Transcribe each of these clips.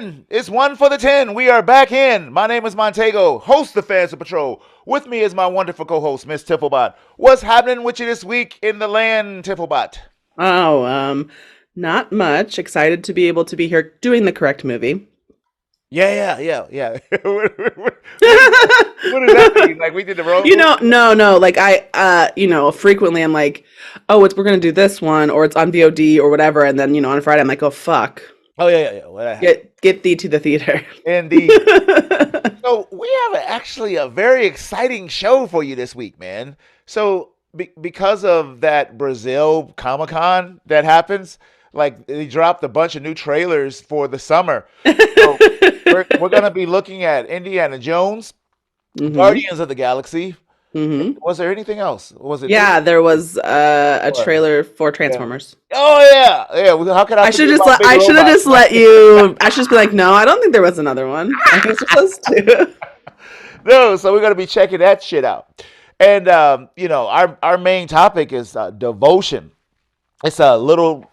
man. It's one for the 10. We are back in. My name is Montego, host of Fans of Patrol. With me is my wonderful co-host, Miss Tifflebot. What's happening with you this week in the land, Tifflebot? Not much. Excited to be able to be here doing the correct movie. Yeah. What does that mean? Like we did the wrong No. Like frequently I'm like, oh, we're gonna do this one, or it's on VOD or whatever, and then on Friday I'm like, oh fuck. Oh yeah. Well, Get thee to the theater. Indeed. So we have actually a very exciting show for you this week, man. So because of that Brazil Comic-Con that happens, like they dropped a bunch of new trailers for the summer. So we're going to be looking at Indiana Jones, Guardians of the Galaxy. Mm-hmm. Was there anything else? Was it? Yeah, there was a trailer for Transformers. Yeah. Oh yeah. How could I should have just let you. I should just be like, no, I don't think there was another one. I was supposed to. No, so we're gonna be checking that shit out, and our main topic is Devotion. It's a little,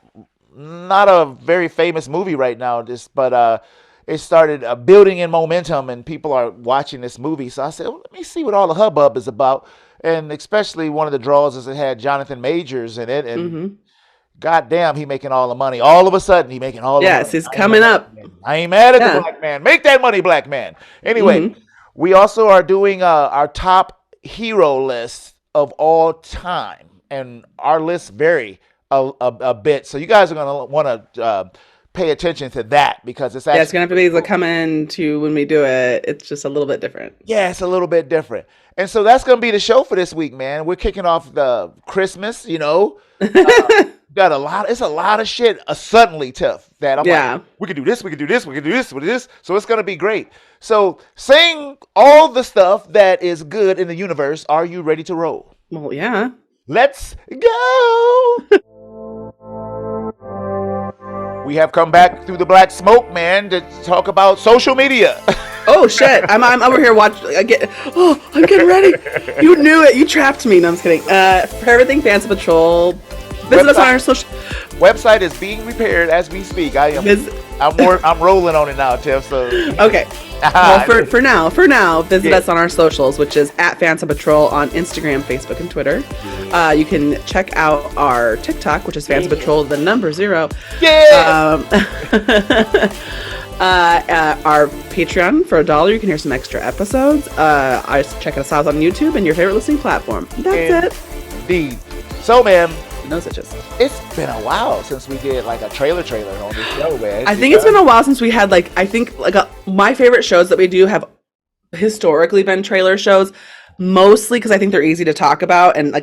not a very famous movie right now, but it started building in momentum, and people are watching this movie. So I said, let me see what all the hubbub is about, and especially one of the draws is it had Jonathan Majors in it, and goddamn, he making all the money. All of a sudden, he making all the money. Yes, he's coming up. I ain't mad at the black man. Make that money, black man. Anyway, we also are doing our top hero list of all time, and our lists vary a bit. So you guys are gonna want to pay attention to that because it's actually it's gonna have to be able to come into when we do it. It's just a little bit different. Yeah, it's a little bit different, and so that's gonna be the show for this week, man. We're kicking off the Christmas, got a lot. It's a lot of shit. Suddenly, Tiff. That I'm like, we can do this. We can do this. We can do this. We can do this. So it's gonna be great. So saying all the stuff that is good in the universe, are you ready to roll? Well, yeah. Let's go. We have come back through the black smoke, man, to talk about social media. Oh shit! I'm over here watching. I'm getting ready. You knew it. You trapped me. No, I'm just kidding. For everything Fans of Patrol, visit us on our social. Website is being repaired as we speak. I'm rolling on it now, Tiff. So okay. Well, for now, visit us on our socials, which is at Fans of Patrol on Instagram, Facebook, and Twitter. You can check out our TikTok, which is Fans of Patrol, the number 0. Yeah. Our Patreon for $1, you can hear some extra episodes. Check us out on YouTube and your favorite listening platform. That's it. Indeed. So, man. No suches. It's been a while since we did like a trailer on this show, man. I think it's been a while since we had my favorite shows that we do have historically been trailer shows, mostly because I think they're easy to talk about and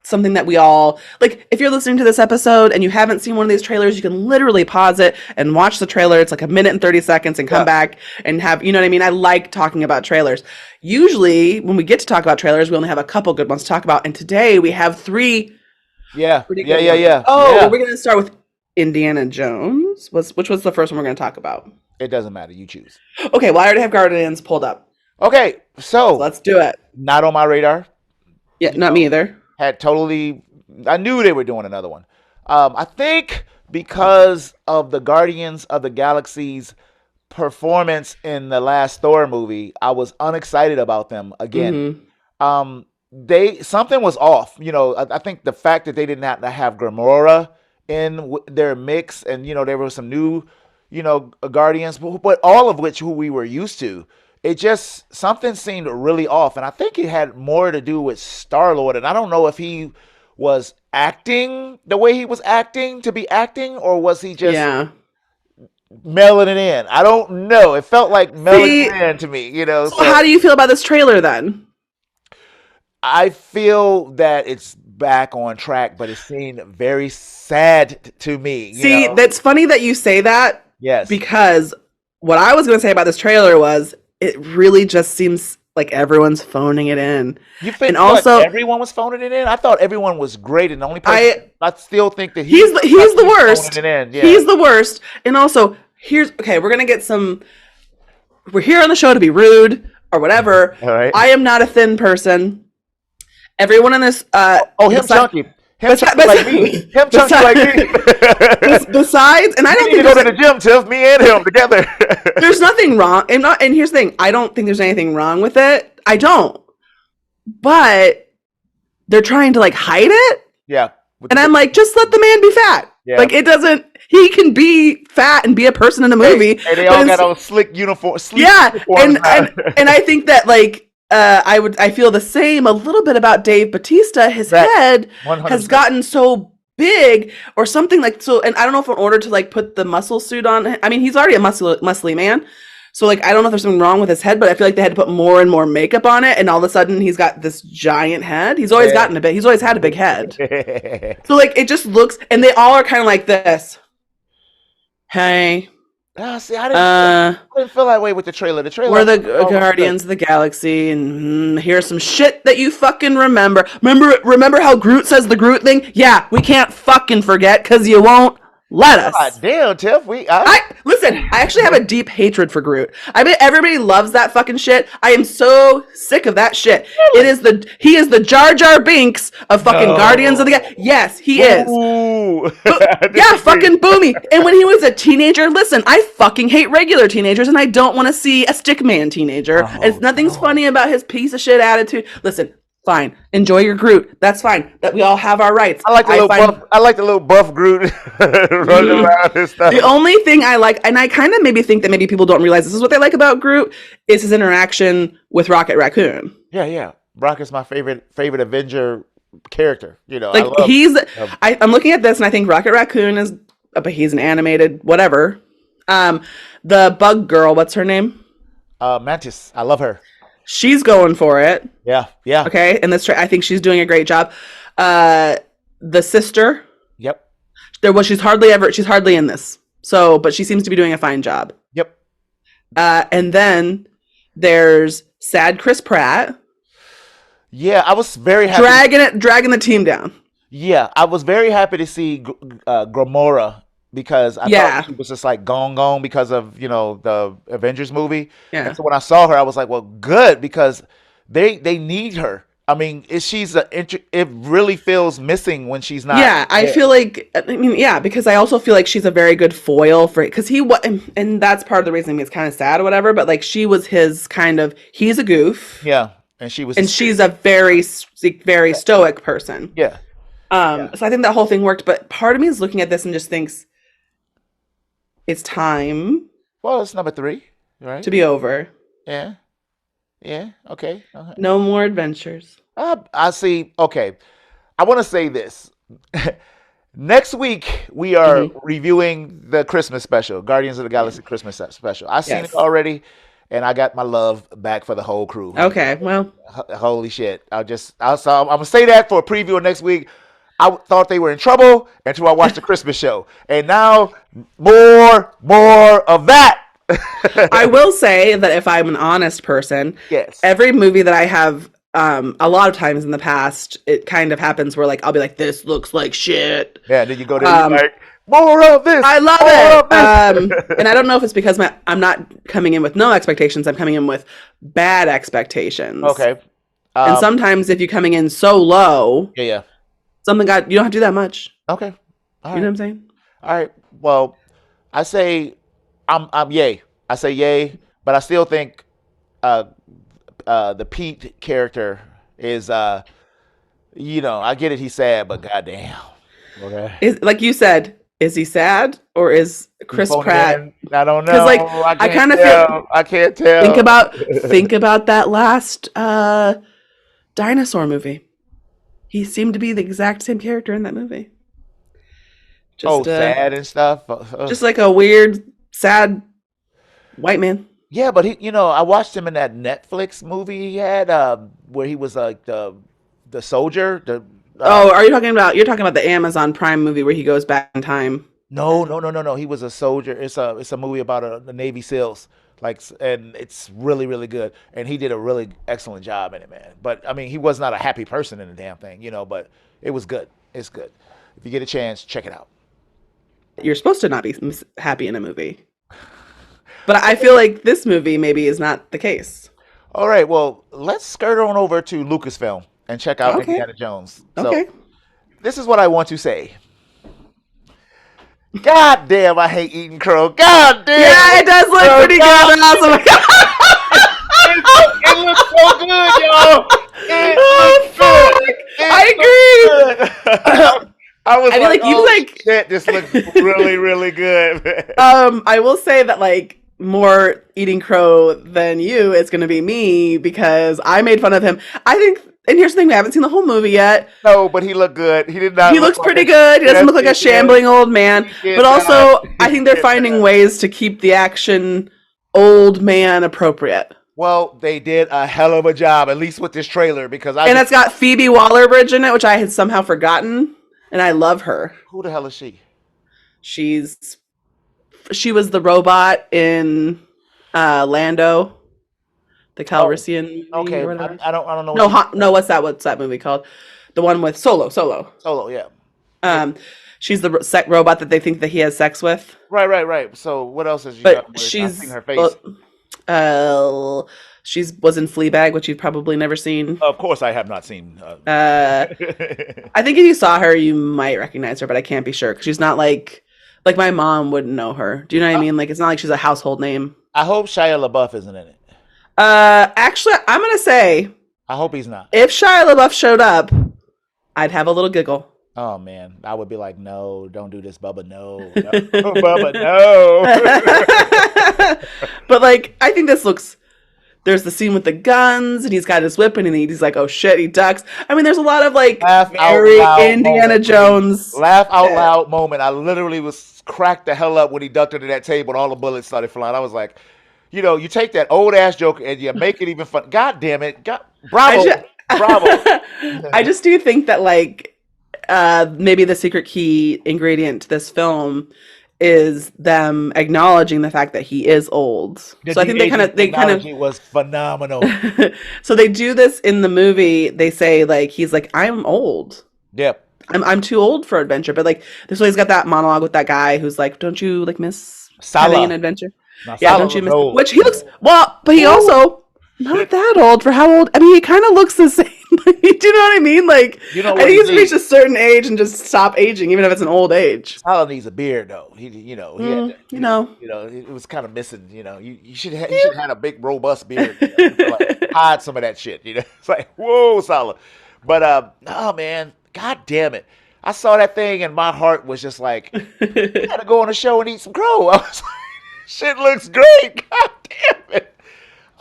something that we all like. If you're listening to this episode and you haven't seen one of these trailers, you can literally pause it and watch the trailer. It's like a minute and 30 seconds and come back and have, you know what I mean? I like talking about trailers. Usually when we get to talk about trailers, we only have a couple good ones to talk about. And today we have 3. Yeah. Oh, we're going to start with Indiana Jones. Which was the first one we're going to talk about? It doesn't matter. You choose. Okay, well, I already have Guardians pulled up. Okay, so let's do it. Not on my radar. Yeah, not me either. I knew they were doing another one. I think because of the Guardians of the Galaxy's performance in the last Thor movie, I was unexcited about them again. Something was off. I think the fact that they didn't have Gamora in their mix, and there were some new, Guardians, but all of which who we were used to. It just, something seemed really off, and I think it had more to do with Star-Lord, and I don't know if he was acting the way he was acting to be acting, or was he just mailing it in? I don't know. It felt like mailing it in to me, So how do you feel about this trailer then? I feel that it's back on track, but it seemed very sad to me. That's funny that you say that. Yes. Because what I was going to say about this trailer was it really just seems like everyone's phoning it in. You think everyone was phoning it in? I thought everyone was great, and the only person I still think that he's the worst. Yeah. He's the worst. And also, we're gonna get some. We're here on the show to be rude or whatever. All right. I am not a thin person. Everyone in this. Him Him chunky like me. Him chunky like me. besides, and I We don't need to think go there's to the gym, Tiff. Me and him together. there's nothing wrong. And here's the thing: I don't think there's anything wrong with it. I don't, but they're trying to like hide it, Yeah. With and the I'm like, just let the man be fat. yeah. Like it doesn't. He can be fat and be a person in a movie. Hey, they all got those slick uniform. Sleek Yeah, uniforms and I think that like I feel the same a little bit about Dave Bautista. His Right. head 100%. has gotten so big or something like so, and I don't know if in order to like put the muscle suit on. I mean, he's already a muscly man. So like I don't know if there's something wrong with his head, but I feel like they had to put more and more makeup on it, and all of a sudden he's got this giant head. He's always he's always had a big head. So like it just looks, and they all are kind of like this. Hey, See, I didn't feel that way with the trailer. The trailer. we're the Guardians of the Galaxy, and here's some shit that you fucking remember. Remember how Groot says the Groot thing? Yeah, we can't fucking forget because you won't let us. God damn, Tiff. Listen. I actually have a deep hatred for Groot. I bet everybody loves that fucking shit. I am so sick of that shit. Really? He is the Jar Jar Binks of fucking Guardians of the Galaxy. Yes, he is. Yeah, fucking boomy. And when he was a teenager, listen, I fucking hate regular teenagers, and I don't want to see a stickman teenager. Nothing's funny about his piece of shit attitude. Listen, fine. Enjoy your Groot. That's fine. That we all have our rights. I like the little buff Groot running around and stuff. The only thing I like, and I kind of maybe think that maybe people don't realize this is what they like about Groot, is his interaction with Rocket Raccoon. Yeah. Rocket's my favorite Avenger character. You know, like I'm looking at this and I think Rocket Raccoon is, but he's an animated whatever. The bug girl, what's her name? Mantis. I love her. She's going for it. Yeah. Okay, and I think she's doing a great job. The sister. Yep. She's hardly in this. So, but she seems to be doing a fine job. Yep. And then there's sad Chris Pratt. Yeah, I was very happy. Dragging the team down. Yeah, I was very happy to see Gamora because I thought she was just like gone because of the Avengers movie. Yeah. And so when I saw her, I was like, well, good, because they need her. I mean, it really feels missing when she's not. Yeah, I feel like, because I also feel like she's a very good foil for it. Because and that's part of the reason it's kind of sad or whatever. But like she was his he's a goof. Yeah, and she's a very, very stoic person. Yeah. So I think that whole thing worked. But part of me is looking at this and just thinks, it's time. Well, it's number 3, right? To be over. Yeah. Okay. No more adventures. I see. Okay. I want to say this. Next week, we are reviewing the Christmas special, Guardians of the Galaxy Christmas special. I've seen it already, and I got my love back for the whole crew. Okay, well. Holy shit. I'm going to say that for a preview of next week. I thought they were in trouble until I watched the Christmas show. And now, more of that. I will say that if I'm an honest person, yes, every movie that I have, a lot of times in the past, it kind of happens where I'll be like, this looks like shit. Yeah, then you go there, you're like, more of this. I love it. And I don't know if it's because I'm not coming in with no expectations. I'm coming in with bad expectations. Okay. And sometimes if you're coming in so low, yeah, you don't have to do that much. Okay. All right. You know what I'm saying? All right. Well, I say I'm yay. I say yay, but I still think the Pete character is I get it, he's sad, but goddamn. Okay. Like you said, is he sad or is Chris Pratt? I don't know. Because I kind of feel I can't tell. Think about that last dinosaur movie. He seemed to be the exact same character in that movie. Just, sad and stuff. Just like a weird, sad white man. Yeah, but I watched him in that Netflix movie he had, where he was like the soldier. You're talking about the Amazon Prime movie where he goes back in time? No. He was a soldier. It's a movie about the Navy SEALs. And it's really, really good. And he did a really excellent job in it, man. But I mean, he was not a happy person in the damn thing, but it was good. It's good. If you get a chance, check it out. You're supposed to not be happy in a movie. But I feel like this movie maybe is not the case. All right, well, let's skirt on over to Lucasfilm and check out Indiana Jones. So, okay. this is what I want to say. God damn, I hate eating crow. God damn. Yeah, it does look pretty good. It looks so good, y'all. It Oh looks good. fuck! It I looks agree. good. I was I feel like, like you oh like. shit, this looks really, really good. I will say that like more eating crow than you is going to be me because I made fun of him. I think, and here's the thing: we haven't seen the whole movie yet. No, but he looked good. He did not He look looks like pretty a. good. He doesn't Yes, look like he a did. shambling old man. He But did not. also, I He think they're did finding not. ways to keep the action old man appropriate. Well, they did a hell of a job, at least with this trailer, because I And just. it's got Phoebe Waller-Bridge in it, which I had somehow forgotten, and I love her. Who the hell is she? She's she was the robot in Lando, the Oh, Calrissian movie okay. or whatever. I don't know what No, you. no, what's that movie called? The one with Solo. Solo, yeah. Yeah. Um, she's the robot that they think that he has sex with, Right. So what else has she done but with? I've seen her uh, face. she's was in Fleabag, which you've probably never seen. Of course, I have not seen. Uh, I think if you saw her, you might recognize her, but I can't be sure because she's not like my mom wouldn't know her. Do you know what I mean? Like it's not like she's a household name. I hope Shia LaBeouf isn't in it. Actually, I'm gonna say I hope he's not. if Shia LaBeouf showed up, I'd have a little giggle. Oh man, I would be like, no, don't do this, Bubba. No, no. Bubba, no. But like, I think this looks. There's the scene with the guns, and he's got his whip, and he's like, "Oh shit!" He ducks. I mean, there's a lot of like Laugh out very loud Indiana moment. Jones. Laugh out loud moment. I literally was cracked the hell up when he ducked under that table and all the bullets started flying. I was like, you take that old ass joke and you make it even fun. God damn it! I Bravo, just, bravo. I just do think that like maybe the secret key ingredient to this film is them acknowledging the fact that he is old. The So I think de-aging they kind of technology was phenomenal. so they do this in the movie. They say like he's like I'm old. Yep. I'm too old for adventure. But like this way he's got that monologue with that guy who's like, don't you like miss having an Salah. adventure? Now Yeah, Salah don't you was miss old. which he looks well, but he Woo! also not that old for how old. I mean, he kind of looks the same. Do you know what I mean? Like, You know I what think he he's reached needs? a certain age and just stop aging, even if it's an old age. Salah needs a beard though. He had to, You know. it was kind of missing. You should he should have had a big robust beard. To, like, hide some of that shit. It's like whoa, Salah. But oh man, god damn it. I saw that thing and my heart was just like, you gotta go on a show and eat some crow. I was like, shit looks great. God damn it.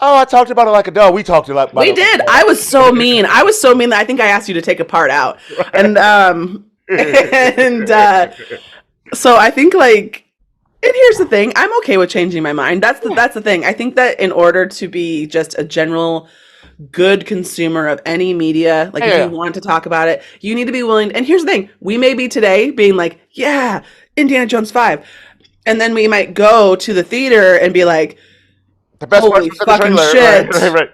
Oh, I talked about it like a dog. We talked about We it like did. a I was so mean. I was so mean that I think I asked you to take a part out. dog. And and so I think like and here's the thing, I'm okay with changing my mind. That's the thing. I think that in order to be just a general good consumer of any media, like if Yeah. you want to talk about it, you need to be willing. And here's the thing, we may be today being like, yeah, Indiana Jones 5. And then we might go to the theater and be like, The best holy parts was in the fucking trailer. shit. Right.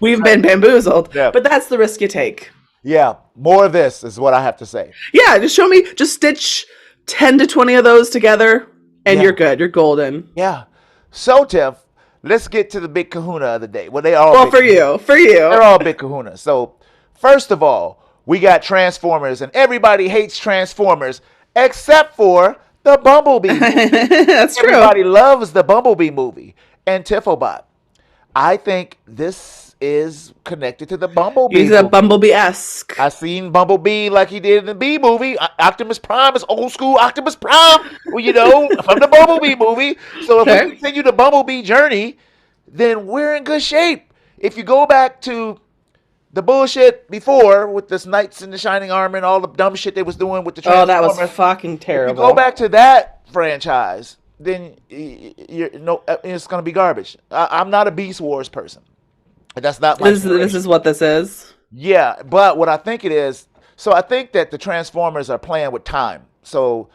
we've been bamboozled. Yeah. But that's the risk you take. Yeah. More of this is what I have to say. Yeah, just stitch 10 to 20 of those together and Yeah. you're good. You're golden. Yeah. So, Tiff, let's get to the big kahuna of the day. Well, they all Well, big for kahunas. you. They're all big kahunas. So, first of all, we got Transformers, and everybody hates Transformers except for the Bumblebee movie. That's true. Everybody loves the Bumblebee movie. And Tiffobot, I think this is connected to the Bumblebee He's a movie. Bumblebee-esque. I seen Bumblebee like he did in the B movie. Optimus Prime is old school Optimus Prime, well, from the Bumblebee movie. So if Okay. we continue the Bumblebee journey, then we're in good shape. If you go back to the bullshit before with this Knights in the Shining Armor and all the dumb shit they was doing with the Oh, that was Transformers, fucking if you terrible. go back to that franchise, then it's gonna be garbage. I'm not a Beast Wars person. That's not my. This is what this is. Yeah, but what I think it is, so I think that the Transformers are playing with time. So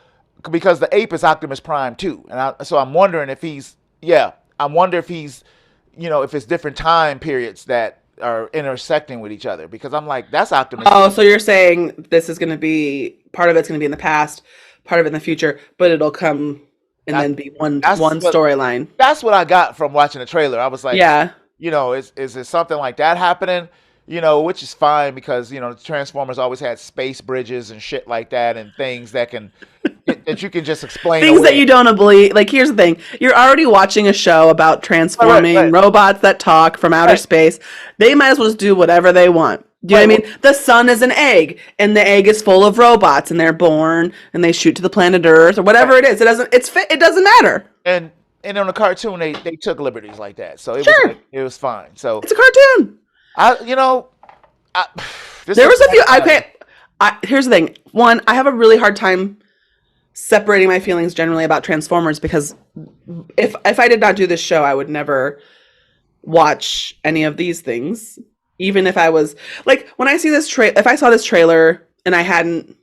because the ape is Optimus Prime too, so I'm wondering if I wonder if he's, if it's different time periods that are intersecting with each other. Because I'm like, that's Optimus. Oh, so you're saying this is going to be part of it's going to be in the past, part of it in the future, but it'll come and then be one storyline. That's what I got from watching the trailer. I was like, Yeah. is it something like that happening? which is fine because Transformers always had space bridges and shit like that, and things that you can just explain Things that away. you don't believe. Like, here's the thing: you're already watching a show about Right, right, transforming right, robots that talk from outer right, space. They might as well just do whatever they want. Do you know right. what I mean? The sun is an egg, and the egg is full of robots, and they're born, and they shoot to the planet Earth, or whatever Right. it is. It doesn't. It doesn't matter. And on the cartoon, they took liberties like that, so it was Sure, like it was fine. So it's a cartoon. I, you know, I, this There is was a few. I backfiring. can't. Here's the thing. One, I have a really hard time separating my feelings generally about Transformers because if I did not do this show, I would never watch any of these things. Even if I was like, when I see if I saw this trailer and I hadn't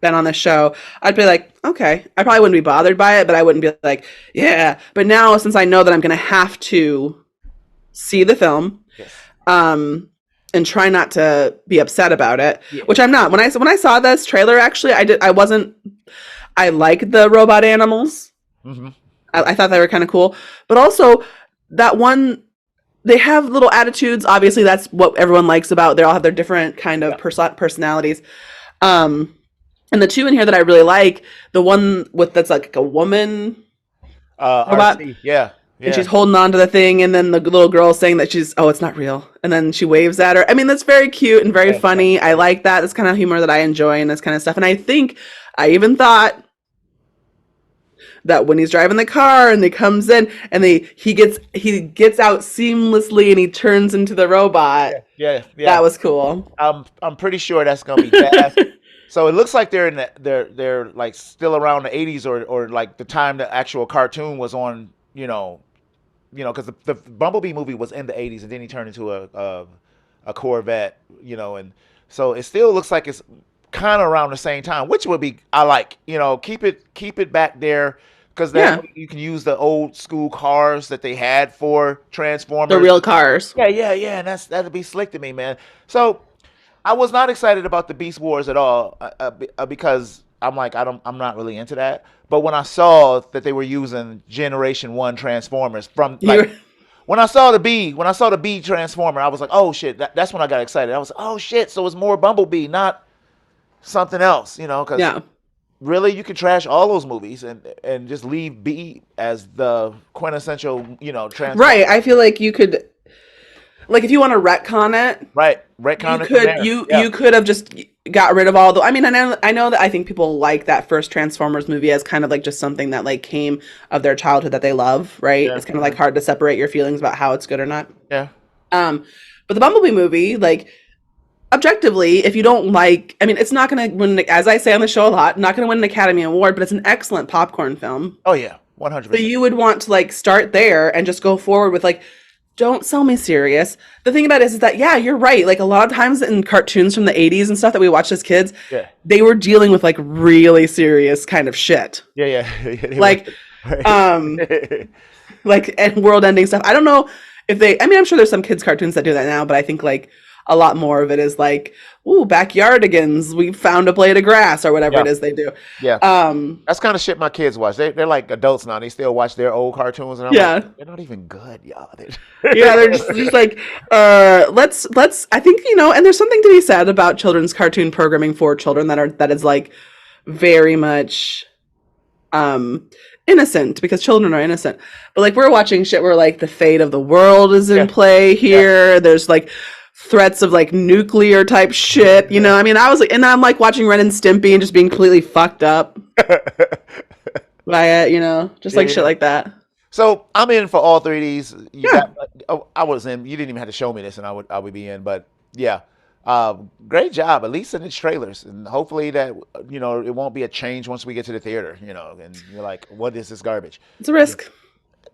been on the show, I'd be like, okay. I probably wouldn't be bothered by it, but I wouldn't be like, yeah. But now, since I know that I'm going to have to see the film, Yes. and try not to be upset about it, Yeah. which I'm not. When I saw this trailer, actually, I wasn't. I like the robot animals. Hmm. I thought they were kind of cool, but also that one. They have little attitudes. Obviously, that's what everyone likes about. They all have their different kind of Yeah. personalities. Um, and the two in here that I really like, the one with that's like a woman robot, RC. Yeah. and she's Yeah. holding on to the thing, and then the little girl saying that it's not real, and then she waves at her. I mean, that's very cute and very Yeah. Yeah. funny. I like that. That's kind of humor that I enjoy and this kind of stuff. And I think I even thought that when he's driving the car and he comes in and he gets out seamlessly and he turns into the robot. Yeah. Yeah. That Yeah. was cool. I'm pretty sure that's gonna be bad. So it looks like they're like still around the 80s, or like the time the actual cartoon was on. Because the Bumblebee movie was in the 80s, and then he turned into a Corvette. And so it still looks like it's kind of around the same time, which would be I like. Keep it back there, because that Yeah, way you can use the old school cars that they had for the Transformers. real cars. Yeah, yeah, yeah, and that'd be slick to me, man. So I was not excited about the Beast Wars at all, because I'm not really into that. But when I saw that they were using Generation One Transformers from like You, when I saw the B Transformer, I was like, oh shit, that's when I got excited. I was like, oh shit, so it's more Bumblebee, not something else, because yeah, really you can trash all those movies and just leave B as the quintessential, Transformer. right. I feel like you could, like, if you want to retcon it, Right, you retcon it from could there. you Yeah, you could have just got rid of all the. I mean, I know that I think people like that first Transformers movie as kind of like just something that like came of their childhood that they love, right? yeah, It's kind of like hard to separate your feelings about how it's good or not. yeah. Um, but the Bumblebee movie, like, objectively, if you don't like, I mean, it's not going to win, as I say on the show a lot, not going to win an Academy Award, but it's an excellent popcorn film. Oh yeah, 100. So percent you would want to like start there and just go forward with like, don't sell me serious. The thing about it is that, yeah, you're right. Like, a lot of times in cartoons from the 80s and stuff that we watched as kids, Yeah, they were dealing with like really serious kind of shit. yeah, yeah. Yeah, they were. Like, um, like, and world ending stuff. I don't know if I mean, I'm sure there's some kids cartoons that do that now, but I think like a lot more of it is like, ooh, backyardigans, we found a blade of grass or whatever Yeah, it is they do. yeah. Um, That's kind of shit my kids watch. They're like adults now. They still watch their old cartoons, and I'm like, yeah. they're not even good, y'all. Yeah, they're just like, let's I think, and there's something to be said about children's cartoon programming for children that is like very much um innocent, because children are innocent. But like, we're watching shit where like the fate of the world is in Yeah, play yeah. here. There's like threats of like nuclear type shit. I mean, I was like, and I'm like watching Ren and Stimpy and just being completely fucked up by it, just Yeah, like shit yeah. like that. So I'm in for all three of these. You Yeah. got. Oh, I was in. You didn't even have to show me this, and I would be in. But yeah, great job. At least in its trailers, and hopefully that it won't be a change once we get to the theater. And you're like, what is this garbage? It's a risk.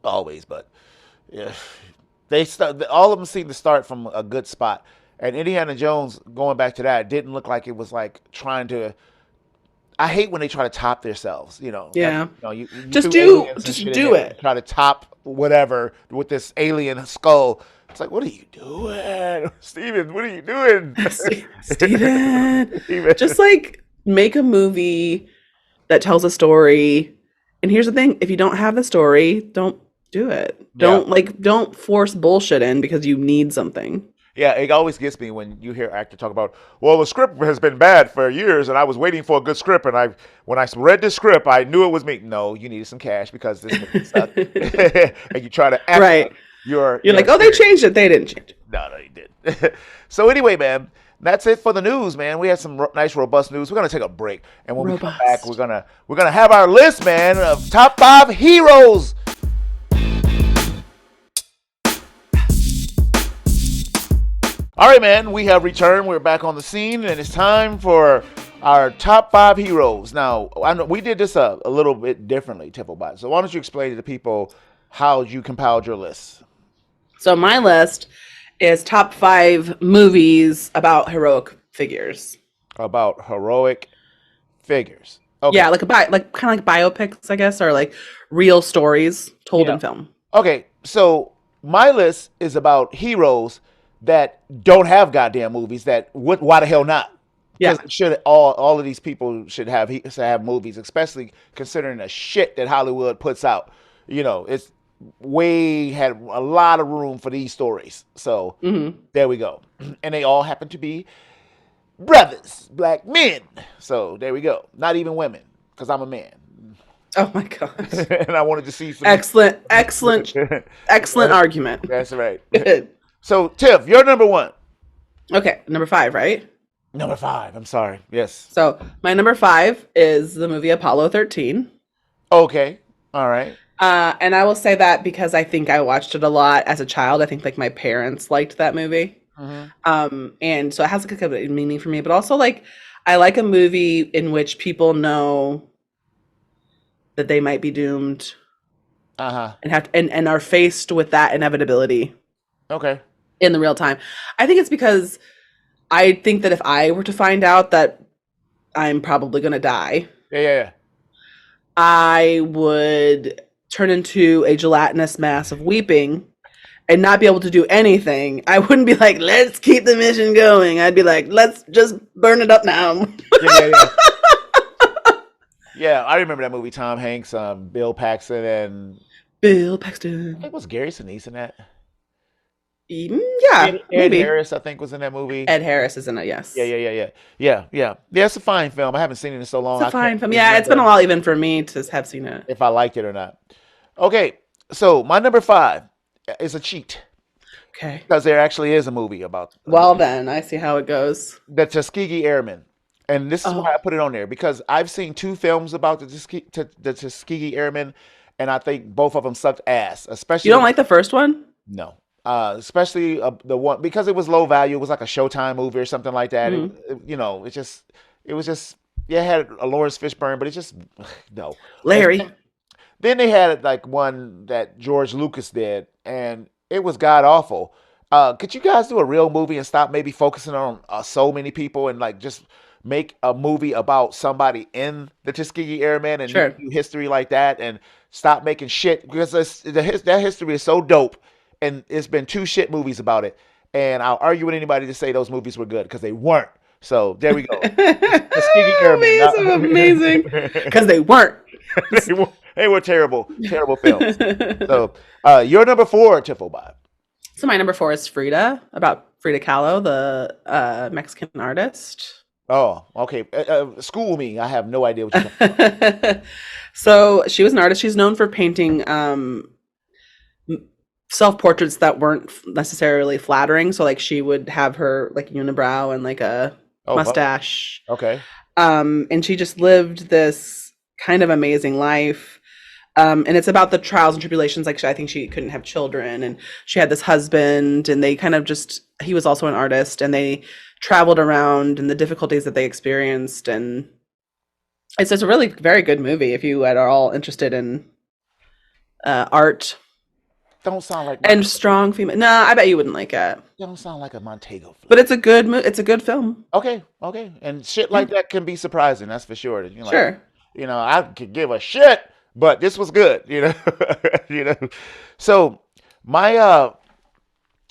Always, but yeah, all of them seem to start from a good spot. And Indiana Jones, going back to that, didn't look like it was like trying to. I hate when they try to top themselves. Yeah. You Just threw aliens and just shit in do there and it. try to top whatever with this alien skull. It's like, what are you doing, Steven? What are you doing? Steven, Steven. just like make a movie that tells a story. And here's the thing, if you don't have the story, don't do it. Yeah, Don't force bullshit in because you need something. Yeah, it always gets me when you hear actor talk about, well, the script has been bad for years, and I was waiting for a good script, and when I read the script, I knew it was me. No, you needed some cash because this movie sucked, and you try to act Right. like you're You're like, oh, they serious. changed it. They didn't change it. No, no, you did. So anyway, man, that's it for the news, man. We had some nice, robust news. We're gonna take a break, and when we come back, we're Robust. gonna we're gonna have our list, man, of top 5 heroes. All right, man, we have returned. We're back on the scene, and it's time for our top 5 heroes. Now, I know we did this a little bit differently, Tipplebot. So why don't you explain to the people how you compiled your list So my list is top 5 movies about heroic figures. about heroic figures? Okay, Yeah, like kind of like biopics, I guess, or like real stories told yeah. in film. Okay, so my list is about heroes that don't have goddamn movies. That why the hell not? Yeah. Because should all of these people should have movies, especially considering the shit that Hollywood puts out. It's way had a lot of room for these stories. So Hmm. there we go, and they all happen to be brothers, black men. So there we go. Not even women, because I'm a man, Oh my gosh. and I wanted to see some. Excellent, excellent, excellent argument. That's right. Good. So Tiff, you're number one. Okay, number 5, right? Number 5. I'm sorry. Yes. So my number 5 is the movie Apollo 13. Okay. All right. And I will say that because I think I watched it a lot as a child. I think like my parents liked that movie. Mm-hmm. And so it has like a meaning for me, but also like I like a movie in which people know that they might be doomed Uh huh. and and are faced with that inevitability Okay. in the real time. I think it's because I think that if I were to find out that I'm probably going to die, Yeah. Yeah. I would turn into a gelatinous mass of weeping and not be able to do anything. I wouldn't be like, let's keep the mission going. I'd be like, let's just burn it up now. Yeah. Yeah. Yeah. Yeah. I remember that movie. Tom Hanks, Bill Paxton, and Bill I Paxton. think was Gary Sinise in that. Yeah, Ed maybe. Harris, I think, was in that movie. Ed Harris is in it, Yeah. yes. Yeah. Yeah. Yeah. Yeah. Yeah. Yeah. It's a fine film. I haven't seen it in so long. It's a I can't fine film. Yeah, it's been a remember while even for me to have seen it. if I liked it or not. Okay. So my number 5 is a cheat Okay. because there actually is a movie about Well, then, I see how it goes. the Tuskegee Airmen. And this is why I Oh, put it on there because I've seen 2 films about the Tuskegee Airmen, and I think both of them sucked ass. you Especially don't like the first one? no, especially the one because it was low value. It was like a Showtime movie or something like that. Hmm. It was just yeah, it had a Lawrence Fishburne, but it just no. And Larry. then they had like one that George Lucas did, and it was god awful. Could you guys do a real movie and stop maybe focusing on so many people and like just make a movie about somebody in the Tuskegee Airmen and Sure. do history like that and stop making shit because that history is so dope and it's been 2 shit movies about it and I'll argue with anybody to say those movies were good because they weren't. So there we go. Tuskegee Airmen. Amazing, amazing. Because they weren't. They were terrible, terrible films. So you're number 4, Tifflebot. So my number 4 is Frida, about Frida Kahlo, the Mexican artist. Oh, okay. School me. I have no idea what you're talking So she was an artist. She's known for painting self-portraits that weren't necessarily flattering. So like she would have her like unibrow and like a about. Oh, well, mustache. okay. And she just lived this kind of amazing life. And it's about the trials and tribulations. Like I think she couldn't have children, and she had this husband, and they kind of just he was also an artist, and they traveled around and the difficulties that they experienced. And it's just a really very good movie if you are all interested in art Don't sound like and strong female. No, I bet you wouldn't like it, don't sound like a Montego but flick. it's a good it's a good film. Okay, okay. And shit Yeah, like that can be surprising. That's for sure. You're like, sure. I could give a shit, but this was good. You know. So my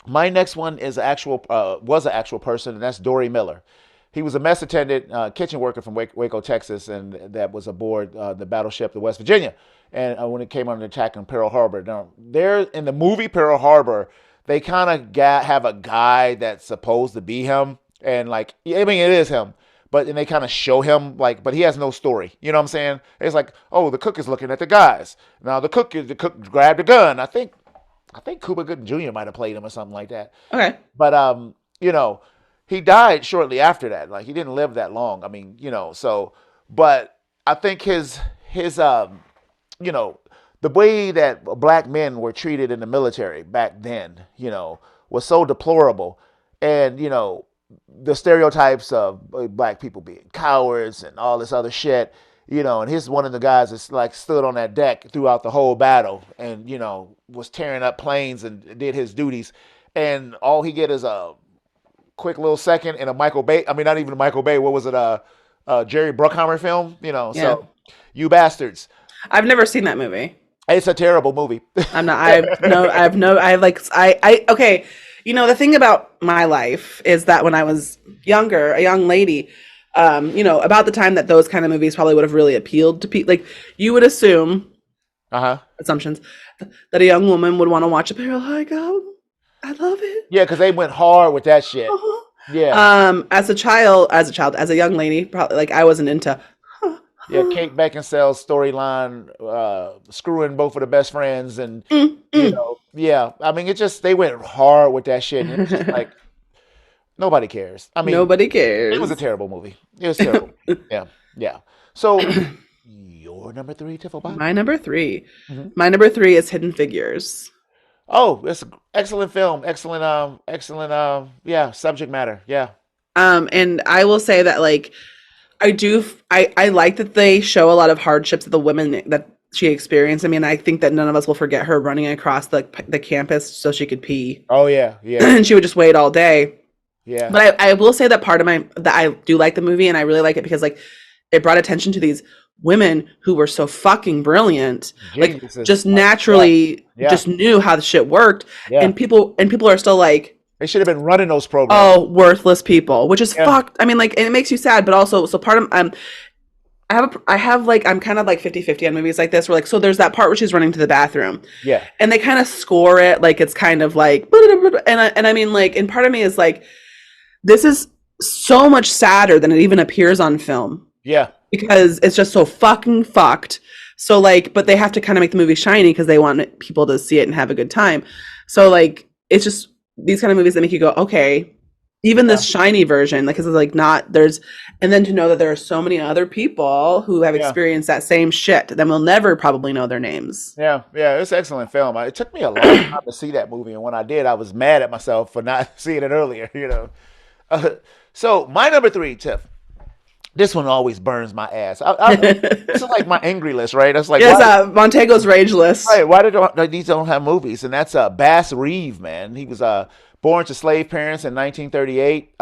my next one is actual was an actual person, and that's Dory Miller. He was a mess attendant, kitchen worker from Waco, Texas, and that was aboard the battleship, the West Virginia. And when it came under attack in Pearl Harbor, now there in the movie Pearl Harbor, they kind of have a guy that's supposed to be him, and like I mean it is him, but and they kind of show him like, but he has no story. You know what I'm saying? It's like, oh, the cook is looking at the guys. Now the cook grabbed a gun. I think Cuba Gooding Jr. might have played him or something like that. Okay. But you know, he died shortly after that. Like he didn't live that long. I mean, so but I think his you know, the way that black men were treated in the military back then, was so deplorable. And, the stereotypes of black people being cowards and all this other shit, and he's one of the guys that's like stood on that deck throughout the whole battle and, was tearing up planes and did his duties. And all he get is a quick little second in a Michael Bay. I mean, not even a Michael Bay. What was it? Jerry Bruckheimer film, Yeah. So you bastards. I've never seen that movie. It's a terrible movie. I'm not. Okay. The thing about my life is that when I was younger, a young lady, about the time that those kind of movies probably would have really appealed to people. Like you would assume, assumptions, that a young woman would want to watch a pair like, oh, I love it. Yeah, because they went hard with that shit. Uh-huh. Yeah. As a young lady, probably like I wasn't into. Yeah, Kate Beckinsale's storyline, screwing both of the best friends, and yeah. I mean, they went hard with that shit. And it was just like nobody cares. I mean, Nobody cares. It was a terrible movie. It was terrible. Yeah. So your number 3, Tiffle? My number 3. Mm-hmm. My number 3 is Hidden Figures. Oh, it's an excellent film. Excellent. Yeah, subject matter. Yeah. And I will say that like. I like that they show a lot of hardships that the women that she experienced. I mean, I think that none of us will forget her running across the campus so she could pee. Oh yeah. And she would just wait all day. Yeah. But I will say that that I do like the movie, and I really like it because like it brought attention to these women who were so fucking brilliant, Geniuses. Like just naturally just knew how the shit worked. Yeah. And people are still like, they should have been running those programs. Oh, worthless people, which is fucked. I mean, like, and it makes you sad, but also, so part of, I'm kind of like 50-50 on movies like this, where like, so there's that part where she's running to the bathroom. Yeah. And they kind of score it, like, it's kind of like, and I mean, like, and part of me is like, this is so much sadder than it even appears on film. Yeah. Because it's just so fucking fucked. So like, but they have to kind of make the movie shiny because they want people to see it and have a good time. So like, it's just, these kind of movies that make you go, okay, even this shiny version, like, cause it's like and then to know that there are so many other people who have experienced that same shit, then we'll never probably know their names. Yeah, it's an excellent film. It took me a long time to see that movie, and when I did, I was mad at myself for not seeing it earlier, So my number 3, Tiff. This one always burns my ass. This is like my angry list, right? That's like Montego's rage list. Right? Why these don't have movies? And that's Bass Reeves, man. He was born to slave parents in 1838,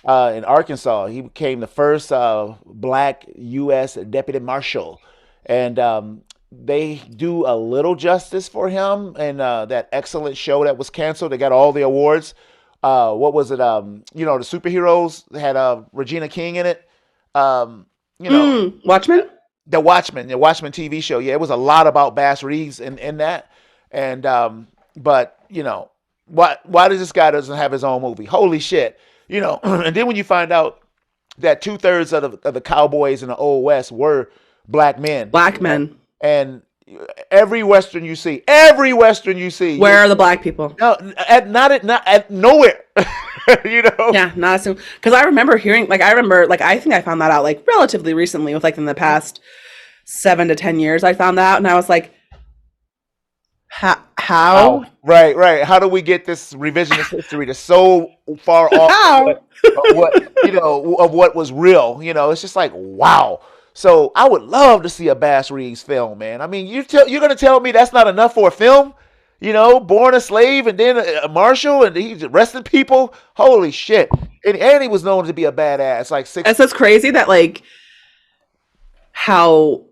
in Arkansas. He became the first black U.S. deputy marshal, and they do a little justice for him in that excellent show that was canceled. They got all the awards. What was it? The superheroes had Regina King in it. Watchmen? The Watchmen TV show. Yeah, it was a lot about Bass Reeves in that. And but why does this guy doesn't have his own movie? Holy shit. And then when you find out that 2/3 of the cowboys in the Old West were black men. And every Western you see. Where are the black people? No, not at nowhere. Yeah, not as soon. Because I remember hearing, I think I found that out like relatively recently, with like in the past 7 to 10 years. I found that out, and I was like, how? Oh, right. How do we get this revisionist history that's so far off of what was real? It's just like, wow. So I would love to see a Bass Reeves film, man. I mean, you're going to tell me that's not enough for a film? Born a slave and then a marshal and he's arresting people? Holy shit. And he was known to be a badass. It's just crazy that, like, how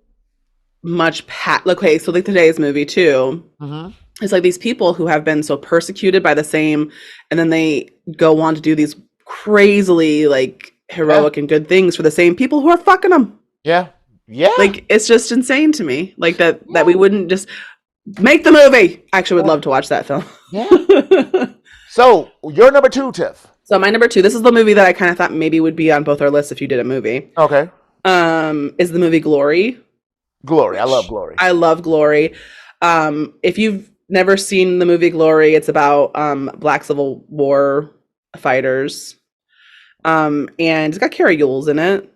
much so like today's movie, too. Mm-hmm. It's like these people who have been so persecuted by the same, and then they go on to do these crazily, like, heroic and good things for the same people who are fucking them. Yeah. Like, it's just insane to me. Like, that we wouldn't just... Make the movie. I actually would love to watch that film. Yeah. So your number two, Tiff. So my number two, this is the movie that I kind of thought maybe would be on both our lists if you did a movie. Okay. Is the movie Glory. Glory. I love Glory. I love Glory. If you've never seen the movie Glory, it's about Black Civil War fighters. And it's got Carrie Yules in it.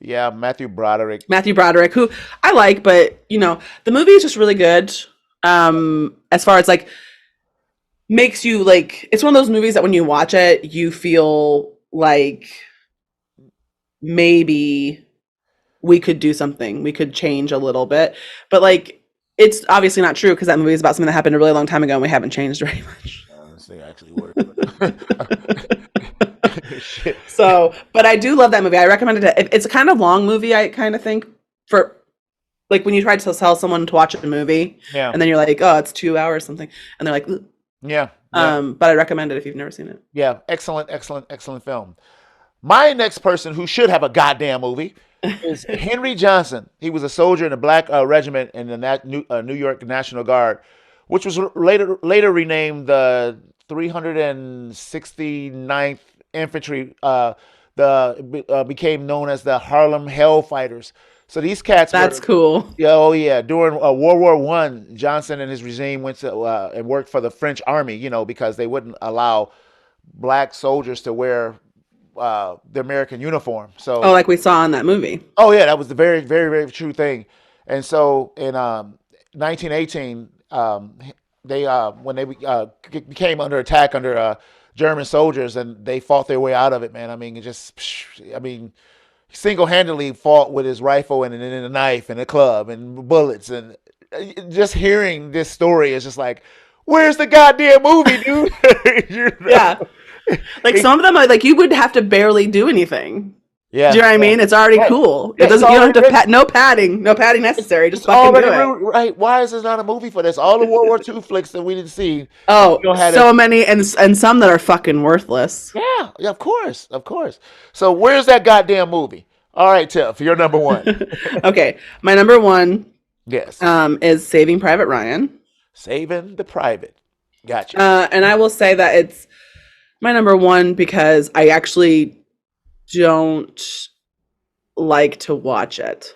Yeah, Matthew Broderick. Matthew Broderick, who I like, but you know, the movie is just really good. As far as like makes you like, it's one of those movies that when you watch it, you feel like maybe we could do something, we could change a little bit, but like it's obviously not true because that movie is about something that happened a really long time ago and we haven't changed very much. Honestly, actually work. So, but I do love that movie. I recommended it. It's a kind of long movie, I kind of think, for like when you try to tell someone to watch a movie, Yeah. and then you're like, oh, it's 2 hours something, and they're like, "Ugh." Yeah. But I recommend it if you've never seen it. Yeah. Excellent film. My next person who should have a goddamn movie is Henry Johnson. He was a soldier in a black regiment in the New York National Guard, which was later renamed the 369th Infantry. Became known as the Harlem Hellfighters. So these cats That's were, cool. yeah, oh yeah. During World War One, Johnson and his regime went to and worked for the French army. You know, because they wouldn't allow black soldiers to wear the American uniform. So, Oh, like we saw in that movie. oh yeah, that was the very true thing. And so in 1918, they when they became under attack under German soldiers, and they fought their way out of it. Man, I mean, single-handedly fought with his rifle and a knife and a club and bullets, and just hearing this story is just like, where's the goddamn movie, dude? You know? Yeah, like some of them, like you would have to barely do anything. Yeah, Do you know what I mean? It's already right. cool. Yeah, It doesn't. it's You don't have to already no padding necessary. Just It's fucking do already it. right. Why is this not a movie for this? All the World War II flicks that we didn't see. Oh, You know, had so many, and some that are fucking worthless. Yeah, of course. So where's that goddamn movie? All right, Tiff, you're number one. Okay, my number one Yes, is Saving Private Ryan. Saving the Private. Gotcha. And I will say that it's my number one because I actually don't like to watch it.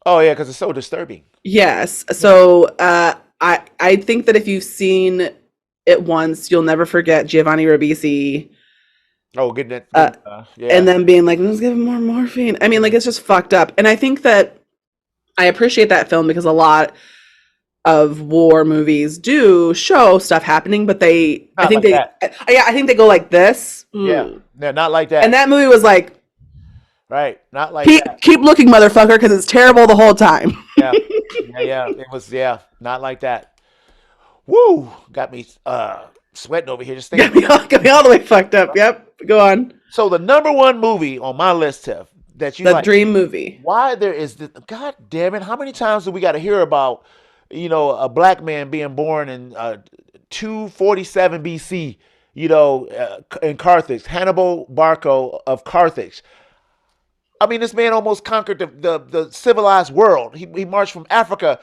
Oh yeah, because it's so disturbing. Yes. So I think that if you've seen it once, you'll never forget Giovanni Ribisi Oh, getting it. Yeah. and then being like, let's give him more morphine. I mean, like it's just fucked up. And I think that I appreciate that film because a lot of war movies do show stuff happening, but I Not think like I think they go like this. yeah, not like that. And that movie was like, Right, not like keep, that. keep looking, motherfucker, because it's terrible the whole time. Yeah, yeah. It was not like that. Woo, got me sweating over here just thinking. Got me all the way fucked up. Yep. Go on. So the number one movie on my list, Tiff, that you The like. dream movie. Why there is this? God damn it! How many times do we got to hear about, a black man being born in 247 BC? In Carthage, Hannibal Barca of Carthage. I mean, this man almost conquered the civilized world. He marched from Africa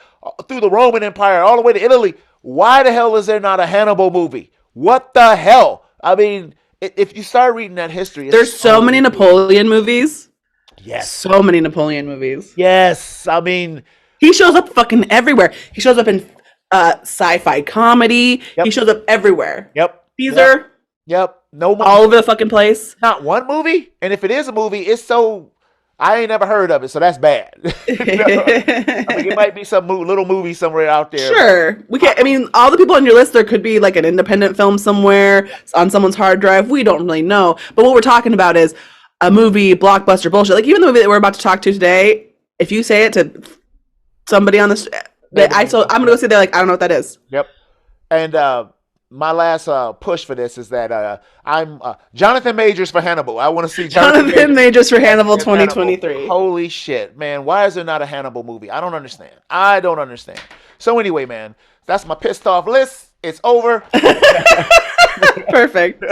through the Roman Empire all the way to Italy. Why the hell is there not a Hannibal movie? What the hell? I mean, if you start reading that history, There's so many Napoleon movies. Yes. So many Napoleon movies. Yes. I mean, He shows up fucking everywhere. He shows up in sci-fi comedy. Yep. He shows up everywhere. yep. Caesar, Yep. No more. all over the fucking place. Not one movie. And if it is a movie, it's so. I ain't never heard of it, so that's bad. I mean, it might be some little movie somewhere out there. Sure. We can't, I mean, all the people on your list, there could be like an independent film somewhere on someone's hard drive. We don't really know. But what we're talking about is a movie, blockbuster bullshit. Like even the movie that we're about to talk to today, if you say it to somebody on this, I'm going to go sit there like, I don't know what that is. Yep. And my last push for this is that I'm Jonathan Majors for Hannibal. I want to see Jonathan Majors for Hannibal 2023. Holy shit, man. Why is there not a Hannibal movie? I don't understand. So anyway, man, that's my pissed off list. It's over. Perfect.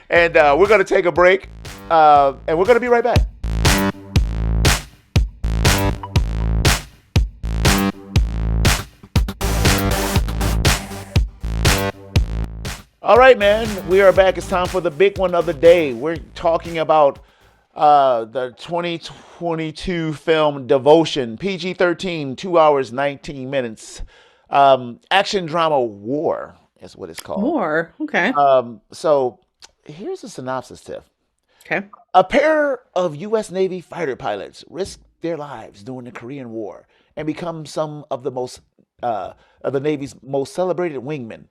And we're going to take a break. And we're going to be right back. All right, man. We are back. It's time for the big one of the day. We're talking about the 2022 film Devotion, PG-13, 2 hours, 19 minutes. Action drama war is what it's called. More. Okay. So here's a synopsis, Tiff. Okay. A pair of U.S. Navy fighter pilots risk their lives during the Korean War and become some of the Navy's most celebrated wingmen.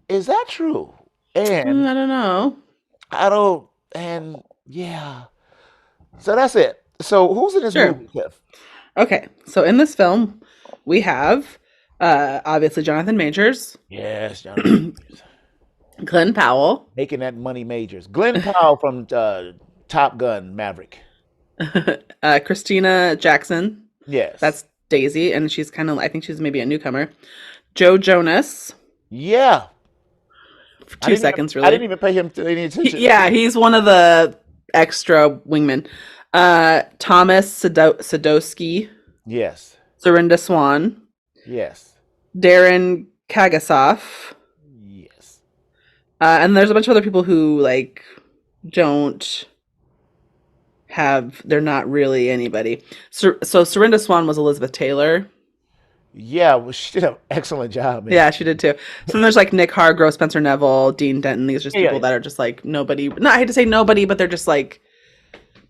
Is that true? And I don't know. I don't, and yeah. So that's it. So who's in this Sure. movie, Tiff? Okay. So in this film, we have obviously Jonathan Majors, Yes, Jonathan. Glenn Powell, Making that money majors. Glenn Powell from Top Gun Maverick. Christina Jackson. Yes. That's Daisy, and she's kind of, I think she's maybe a newcomer. Joe Jonas. Yeah. For I 2 didn't seconds, even, I really. didn't even pay him any attention. Yeah, he's one of the extra wingmen. Thomas Sadowski, Yes. Zorinda Swan, Yes. Darren Kagasoff, Yes. and there's a bunch of other people who like don't have. They're not really anybody. So Zorinda Swan was Elizabeth Taylor. Yeah, well, she did an excellent job, man. Yeah, she did too. So then there's like Nick Hargrove, Spencer Neville, Dean Denton. These are just Yeah, people yeah. that are just like nobody. Not I hate to say nobody, but they're just like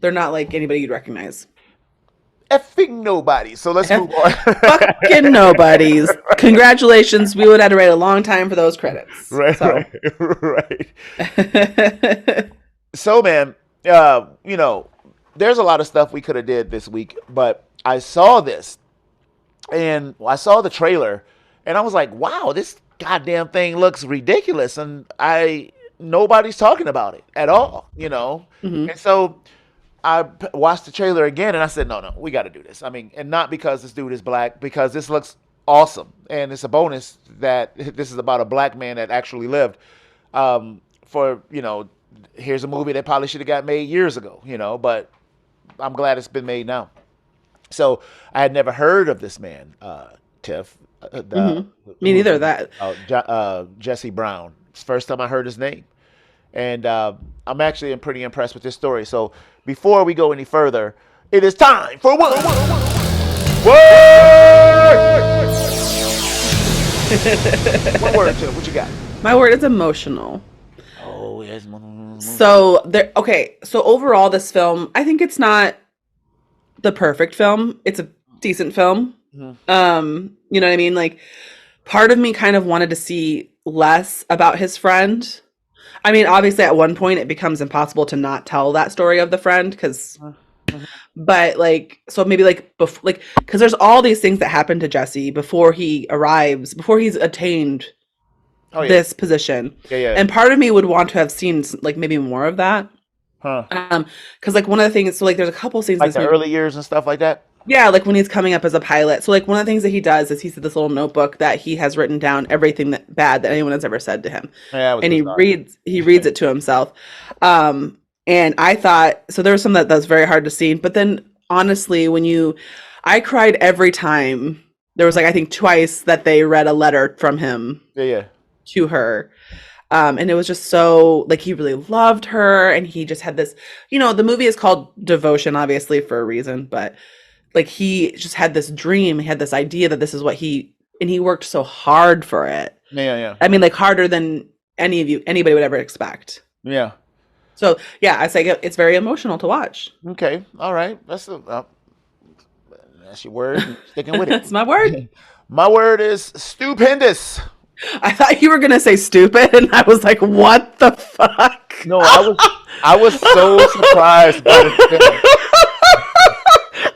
they're not like anybody you'd recognize. Effing nobody. So let's move on. Fucking nobodies. Congratulations. We would have to wait a long time for those credits. Right, So. right, right. So, man, there's a lot of stuff we could have did this week, but I saw this, and I saw the trailer, and I was like, wow, this goddamn thing looks ridiculous, and nobody's talking about it at all. Mhm. And so watched the trailer again, and I said, no, we got to do this. I mean, and not because this dude is black, because this looks awesome, and it's a bonus that this is about a black man that actually lived. Here's a movie that probably should have got made years ago, but I'm glad it's been made now. So I had never heard of this man, Tiff. Me neither. That Jesse Brown. It's the first time I heard his name. And I'm actually pretty impressed with this story. So before we go any further, it is time for word. One word, Tiff. What you got? my word is emotional. Oh, yes. So there. Okay. So overall, this film, I think it's not the perfect film. It's a decent film. You know what I mean? Like, part of me kind of wanted to see less about his friend. I mean, obviously, at one point, it becomes impossible to not tell that story of the friend because, but like, so maybe like, because there's all these things that happen to Jesse before he arrives, before he's attained this position. Yeah. And part of me would want to have seen like maybe more of that. Because like one of the things, so like there's a couple scenes in Like this the movie. early years and stuff like that? Yeah, like when he's coming up as a pilot. So like one of the things that he does is he's this little notebook that he has written down everything that bad that anyone has ever said to him. Yeah, And he reads it to himself. And I thought, so there was some that's very hard to see. But then honestly, I cried every time. There was like, I think twice that they read a letter from him Yeah. to her. And it was just so like he really loved her, and he just had this, the movie is called Devotion, obviously for a reason, but like he just had this dream, he had this idea that this is what he worked so hard for it. Yeah. I mean, like harder than anybody would ever expect. Yeah. So yeah, I say it's very emotional to watch. Okay. All right. That's your word. Sticking with it. That's my word. My word is stupendous. I thought you were gonna say stupid, and I was like, "What the fuck?" No, I was so surprised by the film.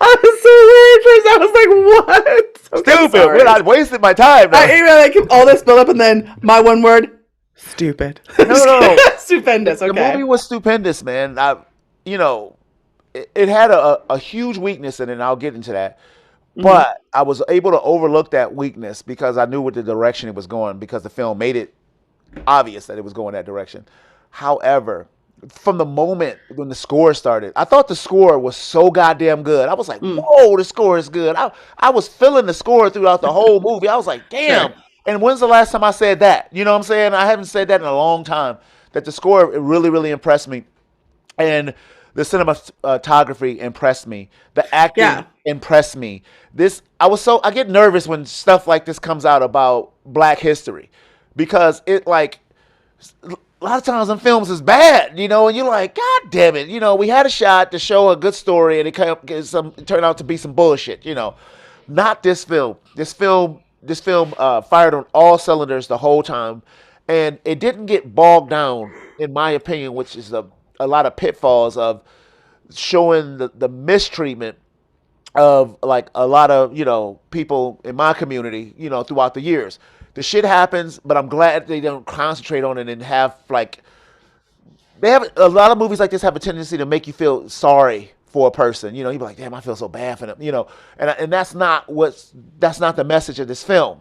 I was so weird first. I was like, "What?" Okay, Stupid. sorry. Well, I wasted my time. I like all this build up, and then my one word, stupid. No. Stupendous. The Okay. movie was stupendous, man. It had a huge weakness in it, and I'll get into that. But I was able to overlook that weakness because I knew what the direction it was going, because the film made it obvious that it was going that direction. However, from the moment when the score started, I thought the score was so goddamn good. I was like, whoa, the score is good. I was feeling the score throughout the whole movie. I was like, damn. Sure. And when's the last time I said that? You know what I'm saying? I haven't said that in a long time. That the score really, really impressed me, and the cinematography impressed me. The acting Yeah. impressed me. I get nervous when stuff like this comes out about Black history, because it like a lot of times in films is bad, and you're like, God damn it, we had a shot to show a good story, and it turned out to be some bullshit, Not this film. This film fired on all cylinders the whole time, and it didn't get bogged down, in my opinion, which is a lot of pitfalls of showing the mistreatment of like a lot of people in my community throughout the years. The shit happens, but I'm glad they don't concentrate on it and have like they have a lot of movies like this have a tendency to make you feel sorry for a person. You'd be like, damn, I feel so bad for them. And that's not the message of this film.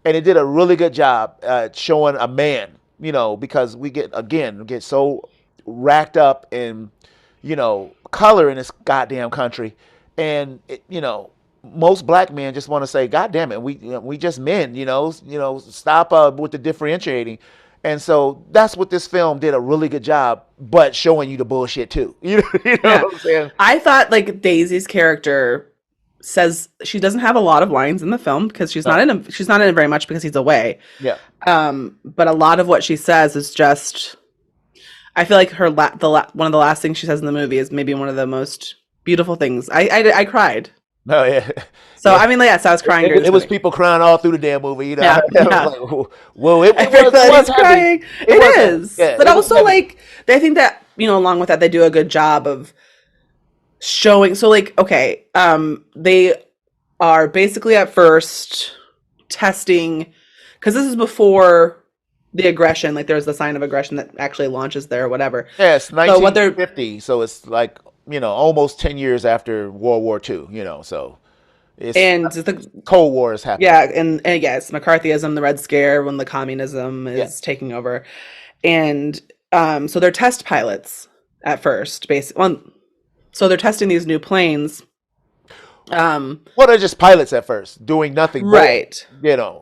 And it did a really good job showing a man. Because we get so racked up in color in this goddamn country, and most black men just want to say, God damn it, we just men. Stop with the differentiating. And so that's what this film did a really good job, but showing you the bullshit too. You know Yeah. what I'm saying? I thought like Daisy's character says she doesn't have a lot of lines in the film because No. she's not in it very much because he's away. Yeah. But a lot of what she says is just I feel like one of the last things she says in the movie is maybe one of the most beautiful things. I cried. No. Yeah. So I mean, yes, I was crying during It this was movie. people crying all through the damn movie. Yeah, I was yeah. like, well, it was Everybody's heavy. crying. It was heavy. It is, Yeah, but it was also heavy. like I think that along with that, they do a good job of showing. So like, okay, they are basically at first testing because this is before the aggression. Like, there's the sign of aggression that actually launches there, or whatever. Yeah, it's So what they're 1950, so it's like almost 10 years after World War II. So it's and the Cold War is happening. yeah, and yeah, it's McCarthyism, the Red Scare, when the communism Yeah, is taking over, and so they're test pilots at first, basically. Well, so they're testing these new planes. well, they're just pilots at first, doing nothing more. Right.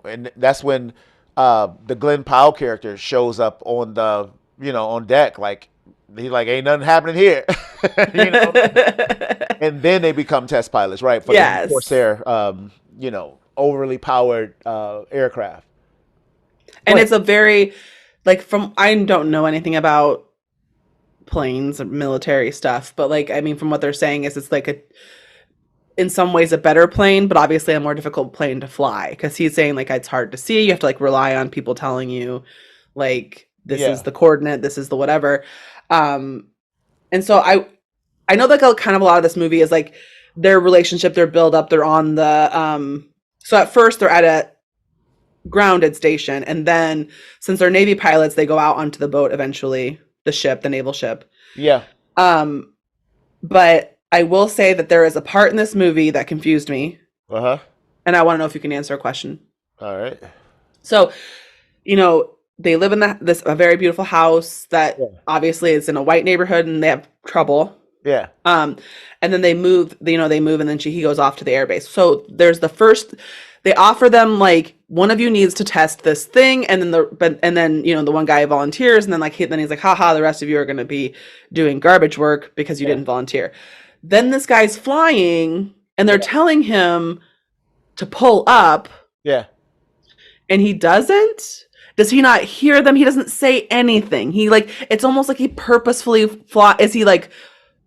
And that's when the Glenn Powell character shows up on the on deck, like he's like, ain't nothing happening here. you know and then they become test pilots, right, for the Yes. Corsair, overly powered aircraft. Go And ahead. it's a very like from I don't know anything about planes or military stuff, but like I mean from what they're saying is it's like a in some ways a better plane, but obviously a more difficult plane to fly because he's saying like it's hard to see. You have to like rely on people telling you like this is Yeah, the coordinate, this is the whatever. Um and so I know like kind of a lot of this movie is like their relationship, their build up, they're on the so at first they're at a grounded station and then since they're Navy pilots, they go out onto the boat eventually, the naval ship. yeah. Um but I will say that there is a part in this movie that confused me, Uh huh. and I want to know if you can answer a question. All right. So, they live in this a very beautiful house that Yeah. obviously is in a white neighborhood, and they have trouble. Yeah. Um, and then they move. They move, and then he goes off to the airbase. So there's the first. They offer them like one of you needs to test this thing, and then the one guy volunteers, and then then he's like, haha, the rest of you are going to be doing garbage work because you Yeah. didn't volunteer. Then this guy's flying, and they're Yeah. telling him to pull up, Yeah. and he doesn't. Does he not hear them? He doesn't say anything. He like it's almost like he purposefully fly. Is he like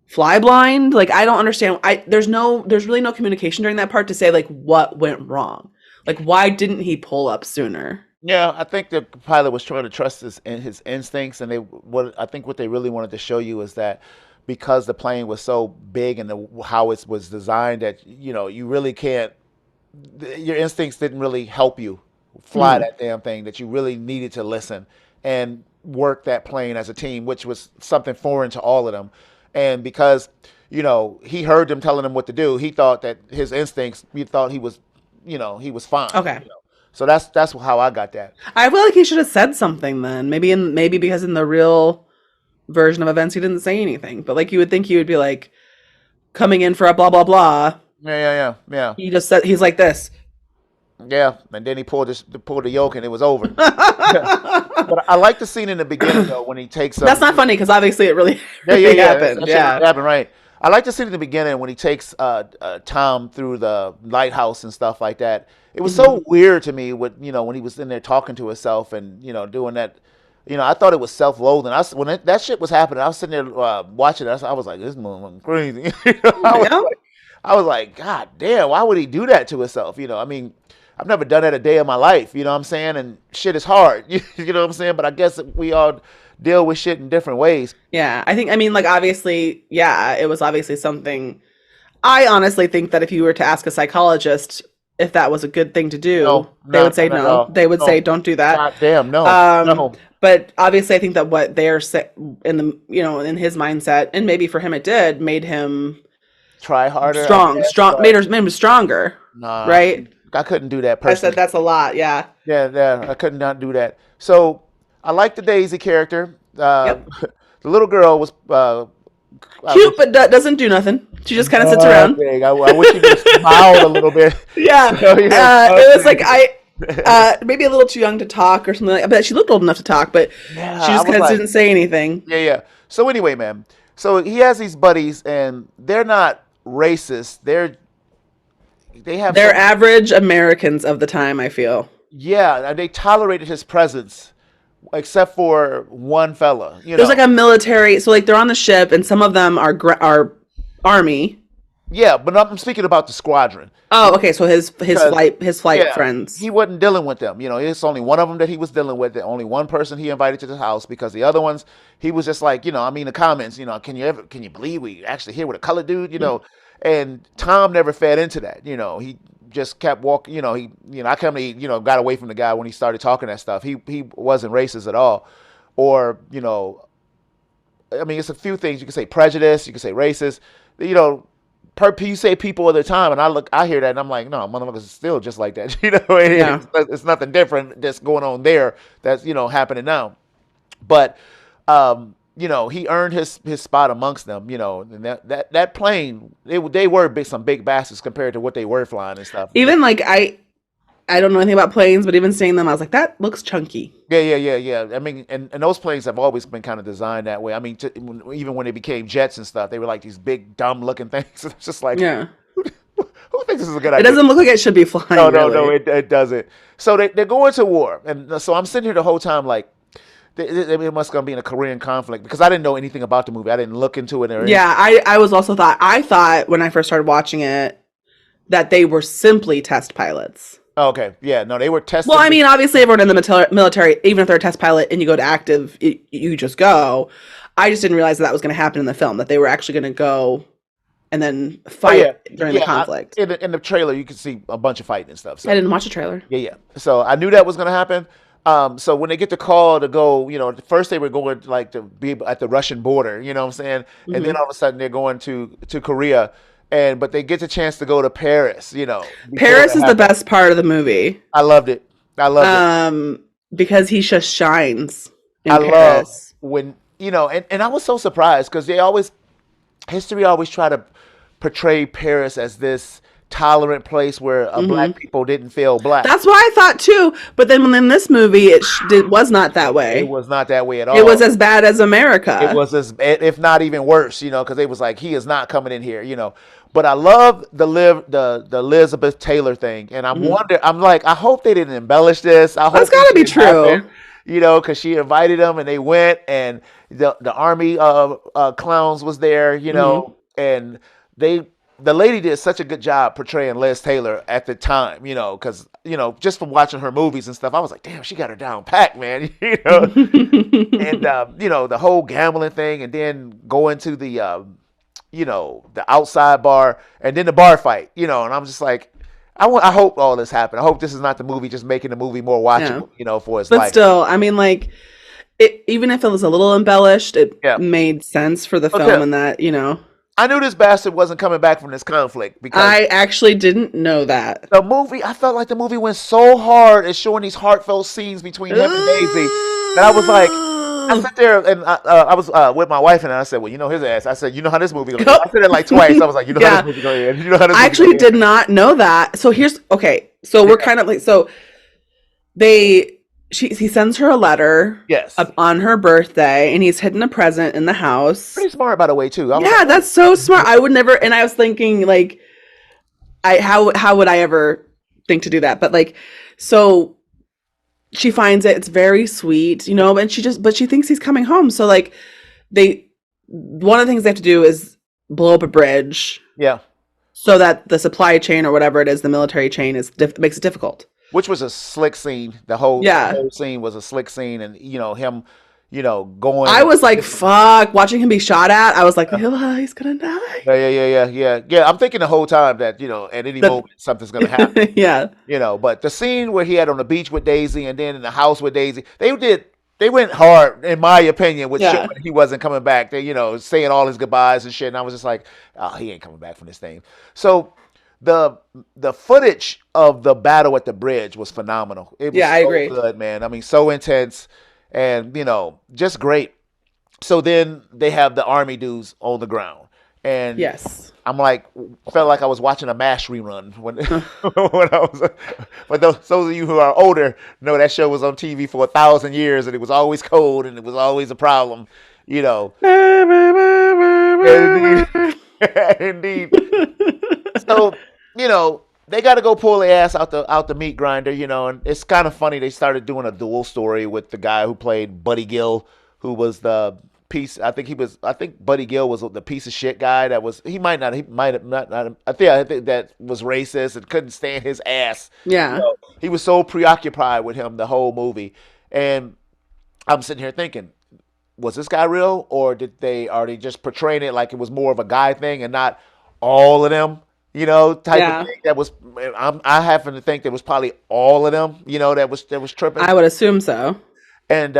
fly blind? Like I don't understand. There's really no communication during that part to say like what went wrong. Like why didn't he pull up sooner? Yeah, I think the pilot was trying to trust his instincts, and what they really wanted to show you is that because the plane was so big and how it was designed, that you really can't. Your instincts didn't really help you fly Mm, that damn thing. That you really needed to listen and work that plane as a team, which was something foreign to all of them. And because he heard them telling him what to do, he thought that his instincts. He thought he was fine. okay. So that's how I got that. I feel like he should have said something then. Maybe because in the real version of events he didn't say anything. But like you would think he would be like coming in for a blah blah blah. Yeah, yeah, yeah, yeah. He just said he's like this. Yeah, and then he pulled the yoke, and it was over. But I like the scene in the beginning though when he takes That's not funny because obviously it really really yeah. happened. That shit Yeah. really happened, right? I like the scene in the beginning when he takes Tom through the lighthouse and stuff like that. It was Hmm. so weird to me with when he was in there talking to himself and doing that. I thought it was self-loathing. When that shit was happening, I was sitting there watching it. I was like, this movie crazy. Yeah. I was like, God damn, why would he do that to himself? I mean, I've never done that a day of my life. You know what I'm saying? And shit is hard. You know what I'm saying? But I guess we all deal with shit in different ways. Yeah. I mean, like, obviously, yeah, it was obviously something. I honestly think that if you were to ask a psychologist if that was a good thing to do, No, they would say not at no. all. They would say, No, don't do that. God damn, no, Um, no. but obviously, I think that what they're in the, in his mindset, and maybe for him it did, made him Try harder, I strong, guess. strong, But made him stronger, nah, right? I couldn't do that I said personally. that's a lot. Yeah. Yeah, yeah, I could not do that. So I like the Daisy character. Yep. The little girl was. I Cute, wish but doesn't do nothing. She just kind of sits around. nothing. I wish she would have smiled a little bit. Yeah. It was like Nothing. maybe a little too young to talk or something like that. But she looked old enough to talk, but Yeah, she I just was kind of like, didn't say anything. yeah, yeah. So anyway, man. So he has these buddies, and they're not racist. They have They're some. average Americans of the time, I feel. Yeah, they tolerated his presence, except for one fella. There's like a military, so like they're on the ship, and some of them are army. Yeah, but I'm speaking about the squadron Oh, okay. So his because flight yeah, friends. he wasn't dealing with them. It's only one of them that he was dealing with. The only one person he invited to the house because the other ones he was just like, I mean, the comments, can you believe we actually here with a colored dude, and Tom never fed into that. He just kept walking. I kind of got away from the guy when he started talking that stuff. He wasn't racist at all, or I mean, it's a few things you can say prejudice, you can say racist, you know. You say people of the time, and I hear that, and I'm like, no, motherfuckers is still just like that. Yeah. It's nothing different that's going on there that's happening now. But he earned his spot amongst them. And that plane, they were some big bastards compared to what they were flying and stuff. Even like I don't know anything about planes, but even seeing them, I was like, that looks chunky. Yeah. I mean, and those planes have always been kind of designed that way. I mean, even when they became jets and stuff, they were like these big, dumb looking things. It's just like, Yeah. who thinks this is a good It idea? doesn't look like it should be flying, No, really. it doesn't. So they're going to war. And so I'm sitting here the whole time like, it must gonna be in a Korean conflict because I didn't know anything about the movie. I didn't look into it or anything. Yeah, I was also I thought when I first started watching it that they were simply test pilots. Okay, yeah, no, they were Well, I testing. mean, obviously, everyone in the military, even if they're a test pilot and you go to active, you just go. I just didn't realize that was going to happen in the film, that they were actually going to go and then Oh yeah, fight during the conflict. in the trailer you can see a bunch of fighting and stuff. I So didn't watch the trailer. yeah. So I knew that was gonna happen. So when they get the call to go, first they were going like to be at the Russian border, you know what I'm saying, and then Hmm. all of a sudden they're going to Korea, but they get the chance to go to Paris, before Paris that is the happened. best part of the movie, I loved it. I loved it. because he just shines I in love Paris. when and I was so surprised because history always try to portray Paris as this tolerant place where Hmm. black people didn't feel black. That's what I thought too. But then when in this movie, it was not that It way. was not that way at It was all. as bad as It America. was as, if not even worse, because they was like, he is not coming in here. But I love the Elizabeth Taylor thing, and Hmm. I'm like, I hope they didn't embellish this. I That's hope got this to be didn't happen, true. because she invited them and they went, and the army clowns was there, Hmm. and they. The lady did such a good job portraying Liz Taylor at the time, because just from watching her movies and stuff, I was like, damn, she got her down packed, man, and the whole gambling thing, and then going to the outside bar, and then the bar fight, and I'm just like, I hope all this happened. I hope this is not the movie just making the movie more Yeah. watchable, for his But life. still, I mean, like, even if it was a little embellished, it Yeah. made sense for the Okay. film and that. I knew this bastard wasn't coming back from this conflict because I actually didn't know that. I felt like the movie went so hard at showing these heartfelt scenes between him and Daisy that I was like, I sat there and I was with my wife and I said, well, his ass. I said, you know how this movie going to end. I said it like twice. I was like, you know how Yeah. this movie going to end. You know how this I movie going actually to end. did not know that. So here's okay. So we're Yeah. kind of like, so he sends her a letter Yes. on her birthday, and he's hidden a present in the house. Pretty smart, by the way, too. I was like, Yeah, oh, that's so smart. I would never, and I was thinking like, how would I ever think to do that? But like, so she finds it. It's very sweet, and but she thinks he's coming home. So like, one of the things they have to do is blow up a bridge yeah. so that the supply chain or whatever it is, the military chain makes it difficult. Which was a slick scene. The Yeah. whole scene was a slick scene, and him, going I and was like, fuck, watching him be shot at. I was like, oh, he's gonna die. yeah, yeah, yeah, yeah, yeah, yeah. I'm thinking the whole time that at any That, moment something's gonna happen. yeah, But the scene where he had on the beach with Daisy and then in the house with Daisy, they went hard, in my opinion, with showing yeah, he wasn't coming back. They, saying all his goodbyes and shit. And I was just like, oh, he ain't coming back from this thing. So the footage of the battle at the bridge was phenomenal. It was yeah. I so agree. good, man. I mean, so intense and just great. So then they have the army dudes on the ground, and Yes. I'm like, felt like I was watching a MASH rerun when when I was. But those of you who are older know that show was on TV for 1,000 years, and it was always cold, and it was always a problem, you know. Indeed, indeed. So they got to go pull their ass out the meat grinder, and it's kind of funny. They started doing a dual story with the guy who played Buddy Gill, who was the piece. I think Buddy Gill was the piece of shit guy that was. He might have not. I think that was racist and couldn't stand his ass. Yeah. He was so preoccupied with him the whole movie, and I'm sitting here thinking, was this guy real, or are they just portraying it like it was more of a guy thing and not all of them? Type of Yeah. thing that was. I happen to think that was probably all of them. That was tripping. I would assume so. And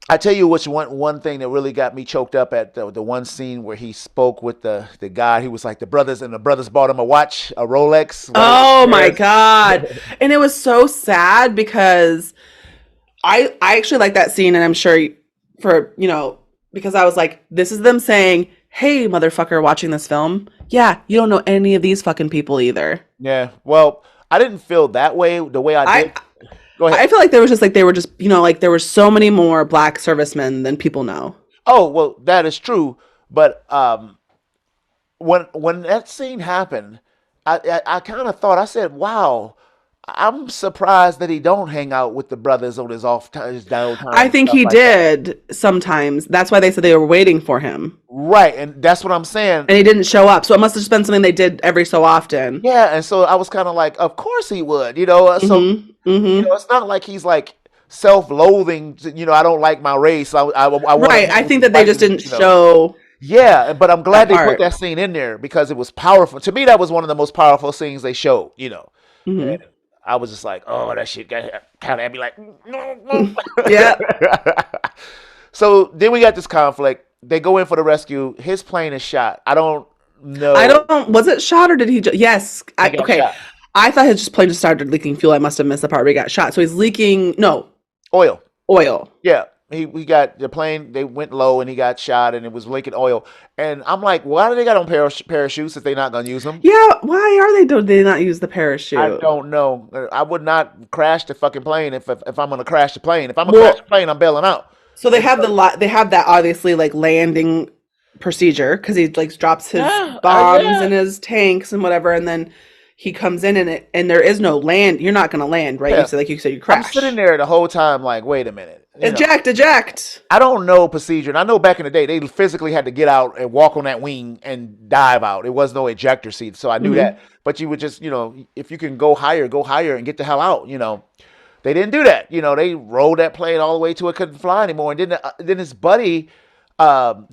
I tell you which one thing that really got me choked up at the one scene where he spoke with the guy. He was like the brothers, and the brothers bought him a watch, a Rolex. Oh my God. And it was so sad because I actually like that scene, and I'm sure because I was like, this is them saying, hey, motherfucker, watching this film. Yeah, you don't know any of these fucking people either. Yeah. Well, I didn't feel that way the way I I did. Go ahead. I feel like there was just like they were just like there were so many more black servicemen than people know. Oh well, that is true. But when that scene happened, I kind of thought, I said, "Wow, I'm surprised that he don't hang out with the brothers on his off time, his downtime, I and think stuff he like that." did sometimes. That's why they said they were waiting for him. Right, and that's what I'm saying. And he didn't show up. So it must have just been something they did every so often. Yeah, and so I was kind of like, of course he would, So Mm-hmm. Mm-hmm. it's not like he's like self-loathing. I don't like my race. I want Right. I to think that they fight. just didn't show Yeah, but I'm glad that they put part. that scene in there because it was powerful. To me, that was one of the most powerful scenes they showed. Hmm. And I was just like, oh, that shit got kind of had me like, no, Yeah. So then we got this conflict. They go in for the rescue. His plane is shot. I don't I know. don't. Was it shot or did he? Yes. He got Okay. shot. I thought his plane just started leaking fuel. I must have missed the part where he got shot. So he's leaking Oil. oil. Yeah. We got the plane. They went low and he got shot and it was leaking oil. And I'm like, why do they got on parachutes if they're not gonna use them? Yeah. Why are they? Do they not use the I parachute? don't know. I would not crash the fucking plane if I'm gonna crash the plane. If I'm gonna crash Well, the plane, I'm bailing out. so they have they have that obviously like landing procedure because he like drops his Yeah, bombs yeah. and his tanks and whatever, and then he comes in and there is no land. You're not gonna land, right? Yeah. You said you I'm crash. sitting there the whole time like, wait a minute. Eject, eject. I don't know procedure. And I know back in the day, they physically had to get out and walk on that wing and dive out. It was no ejector seat. So I knew Hmm. that. But you would just, if you can go higher and get the hell out, They didn't do that. They rolled that plane all the way to it couldn't fly anymore. And then his buddy,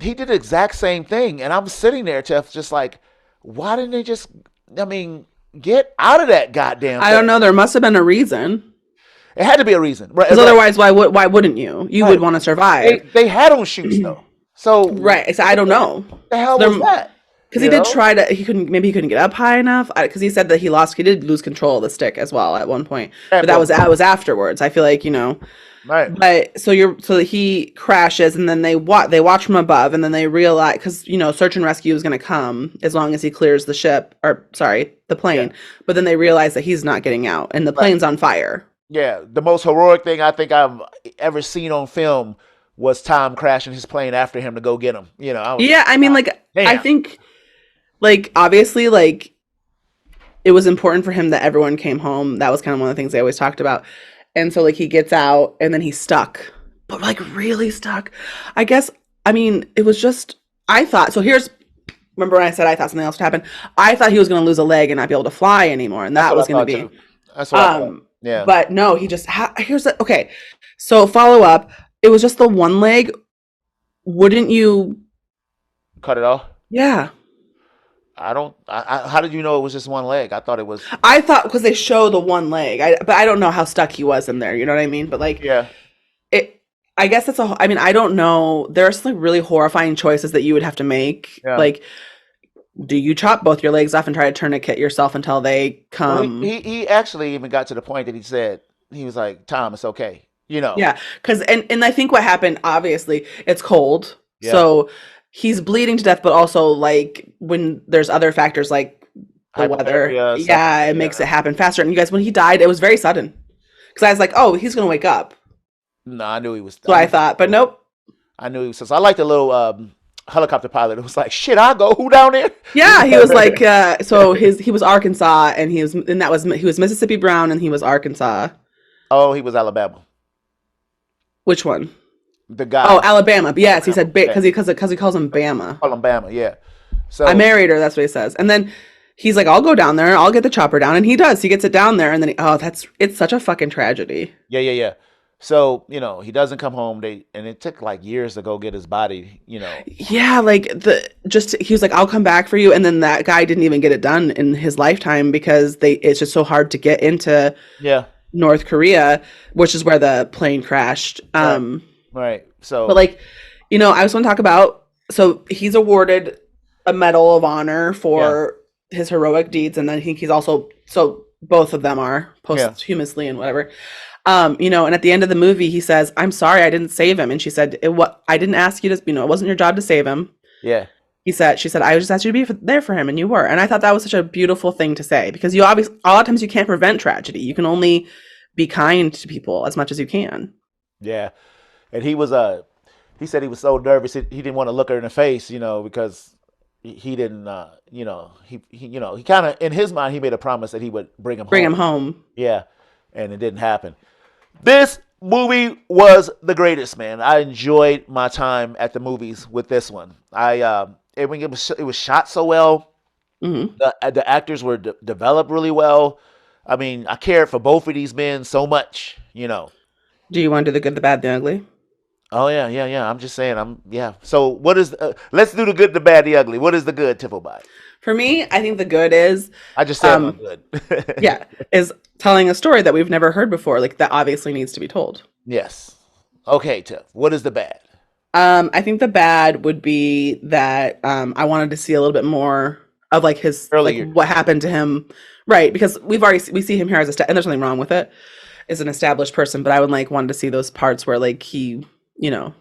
he did the exact same thing. And I'm sitting there, Jeff, just like, why didn't they just, I mean, get out of that goddamn I thing? don't know. There must have been a reason. It had to be a reason. Right, Because right. otherwise, why wouldn't you? You would Right. want to They, survive. they had on shoots, though. So Right. So I don't know. the hell There, was that? because he You did know? try to. Maybe he couldn't get up high enough. Because he said that he did lose control of the stick as well at one point. But At that one was afterwards. I feel like. Right. But so he crashes, and then they watch from above, and then they realize, because search and rescue is going to come as long as he clears the ship, or sorry, the Yeah. plane. But then they realize that he's not getting out, and the Right. plane's on fire. Yeah. The most heroic thing I think I've ever seen on film was Tom crashing his plane after him to go get him. I was Yeah, like, I mean, like, I damn. think, like, obviously, like, it was important for him that everyone came home. That was kind of one of the things they always talked about. And so, like, he gets out, and then he's stuck, but like really stuck. I guess, I mean, it was just, I thought, so here's, remember when I said I thought something else would happen? I thought he was going to lose a leg and not be able to fly anymore. And That's that what I was going to thought be, too. That's what I thought. Yeah. but no, he just, here's the, okay. So follow up, it was just the one leg. Wouldn't you? Cut it off. Yeah. I don't. How did you know it was just one leg? I thought it was. I thought because they show the one leg, but I don't know how stuck he was in there. You know what I mean? But like, Yeah. it, I guess that's I mean, I don't know. There are some like really horrifying choices that you would have to make. Yeah. Like, do you chop both your legs off and try to tourniquet yourself until they Well, come? he actually even got to the point that he said he was like, Tom, it's okay. Yeah, because and I think what happened, obviously, it's cold, Yeah. so he's bleeding to death, but also like when there's other factors like the weather, Hypothermia, stuff like yeah, that. it makes Yeah. it happen faster. And you guys, when he died, it was very sudden. Because I was like, oh, he's gonna wake up. No, I knew he was. So I thought, but nope. I knew he was. So I like the little helicopter pilot. It was like, shit, I'll go. Who down there? Yeah, he was like, so he was Arkansas, and he was Mississippi Brown, and he was Arkansas. Oh, he was Alabama. Which one? The guy. Oh, Alabama. Yes, he said Yeah. because he calls him Bama. Alabama. Yeah. So I married her. That's what he says. And then he's like, I'll go down there. I'll get the chopper down. And he does. He gets it down there. And then, it's such a fucking tragedy. yeah. So he doesn't come home. And it took like years to go get his body. Yeah. Like he was like, I'll come back for you. And then that guy didn't even get it done in his lifetime because it's just so hard to get into Yeah. North Korea, which is where the plane crashed. Right. So. But like, I just want to talk about, so he's awarded a Medal of Honor for his heroic deeds. And then I think he's also, so both of them are posthumously and whatever. And at the end of the movie, he says, I'm sorry, I didn't save him. And she said, I didn't ask you to, it wasn't your job to save him. Yeah. She said, I just asked you to be there for him. And you were. And I thought that was such a beautiful thing to say, because you obviously, a lot of times you can't prevent tragedy. You can only be kind to people as much as you can. Yeah. And he said he was so nervous he didn't want to look her in the face, because he didn't, he kind of, in his mind, he made a promise that he would bring him Bring home. him home. Yeah. And it didn't happen. This movie was the greatest, man. I enjoyed my time at the movies with this one. It was shot so well. Hmm. The actors were developed really well. I mean, I cared for both of these men so much. Do you want to do the good, the bad, the ugly? Oh yeah. I'm just saying. Yeah. So what is? Let's do the good, the bad, the ugly. What is the good, Tiffelby? For me, I think the good is, I just said my good. yeah, is telling a story that we've never heard before. Like, that obviously needs to be told. Yes. Okay, Tiff. What is the bad? I think the bad would be that I wanted to see a little bit more of like his Earlier. like what happened to him, right? Because we see him here as and there's nothing wrong with it, as an established person. But I would like wanted to see those parts where like he, Yeah.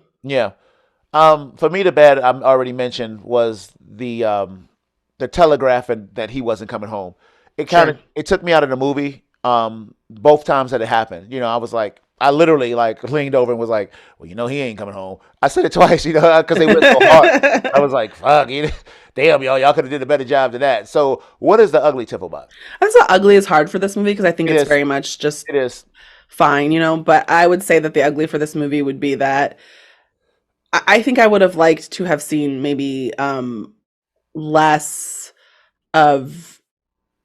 For me, the bad I already mentioned was the telegraph and that he wasn't coming home. It took me out of the movie. Both times that it happened, I was like, I literally like leaned over and was like, well, he ain't coming home. I said it twice, because they went so hard. I was like, fuck, damn, y'all could have did a better job than that. So what is the ugly Tiffelbot? That's not ugly is hard for this movie because I think it's very much just It is. fine, But I would say that the ugly for this movie would be that I think I would have liked to have seen maybe less of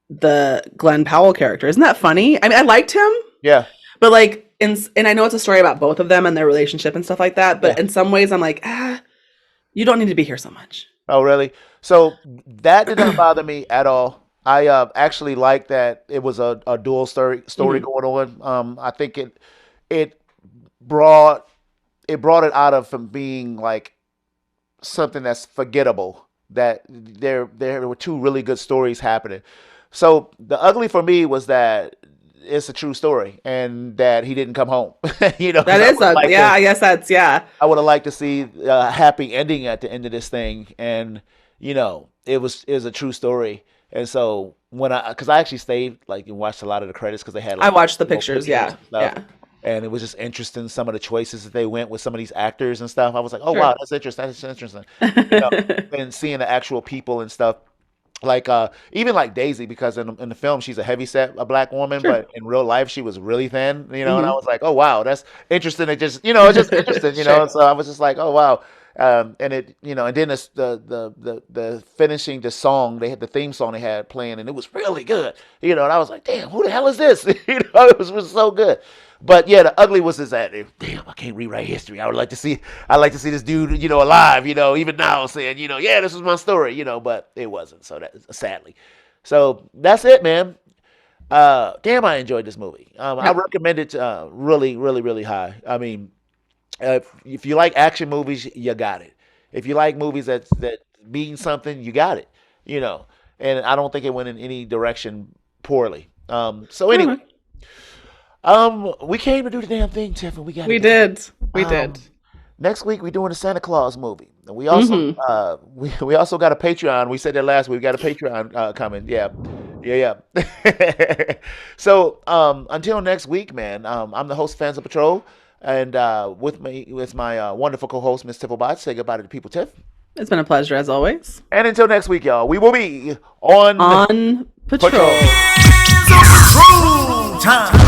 the Glenn Powell character. Isn't that funny? I mean, I liked him. Yeah. But like, and I know it's a story about both of them and their relationship and stuff like that. But in some ways, I'm like, you don't need to be here so much. Oh, really? So that did not bother me at all. I actually like that it was a dual story going on. I think it brought it out of from being like something that's forgettable. That there were two really good stories happening. So the ugly for me was that it's a true story and that he didn't come home. That Because is a yeah. I guess that's yeah. I would have liked to see a happy ending at the end of this thing, and it was a true story. And so because I actually stayed like and watched a lot of the credits because they had I like watched the little pictures. pictures Yeah, and stuff, yeah, and it was just interesting some of the choices that they went with some of these actors and stuff. I was like, oh sure. wow, that's interesting. That's interesting. You know, and seeing the actual people and stuff. Like even like Daisy, because in the film she's a heavy set a black woman, Sure. but in real life she was really thin, and I Hmm. was like, oh wow, that's interesting. It just it's just interesting, Sure. So I was just like, oh wow. And and then the finishing the song, they had the theme song they had playing, and it was really good, and I was like, damn, who the hell is this? It was so good. But yeah, the ugly was is that damn, I can't rewrite history. I'd like to see this dude, alive, even now saying, yeah, this was my story, but it wasn't. So that sadly. So that's it, man. Damn, I enjoyed this movie. I Yep. recommend it really, really, really high. I mean, if you like action movies, you got it. If you like movies that mean something, you got it. You know, and I don't think it went in any direction poorly. So anyway, Okay. we came to do the damn thing, Tiff, and we got it We done. did. We did. Um, Next week we're doing a Santa Claus movie. And we also Hmm. we also got a Patreon. We said that last week. We got a Patreon coming. Yeah. Yeah, yeah. So until next week, man. I'm the host of Fans of Patrol, and with my wonderful co-host Miss Tifflebot. Say goodbye to the people, Tiff. It's been a pleasure as always. And until next week, y'all, we will be on On patrol. patrol. It's a patrol time.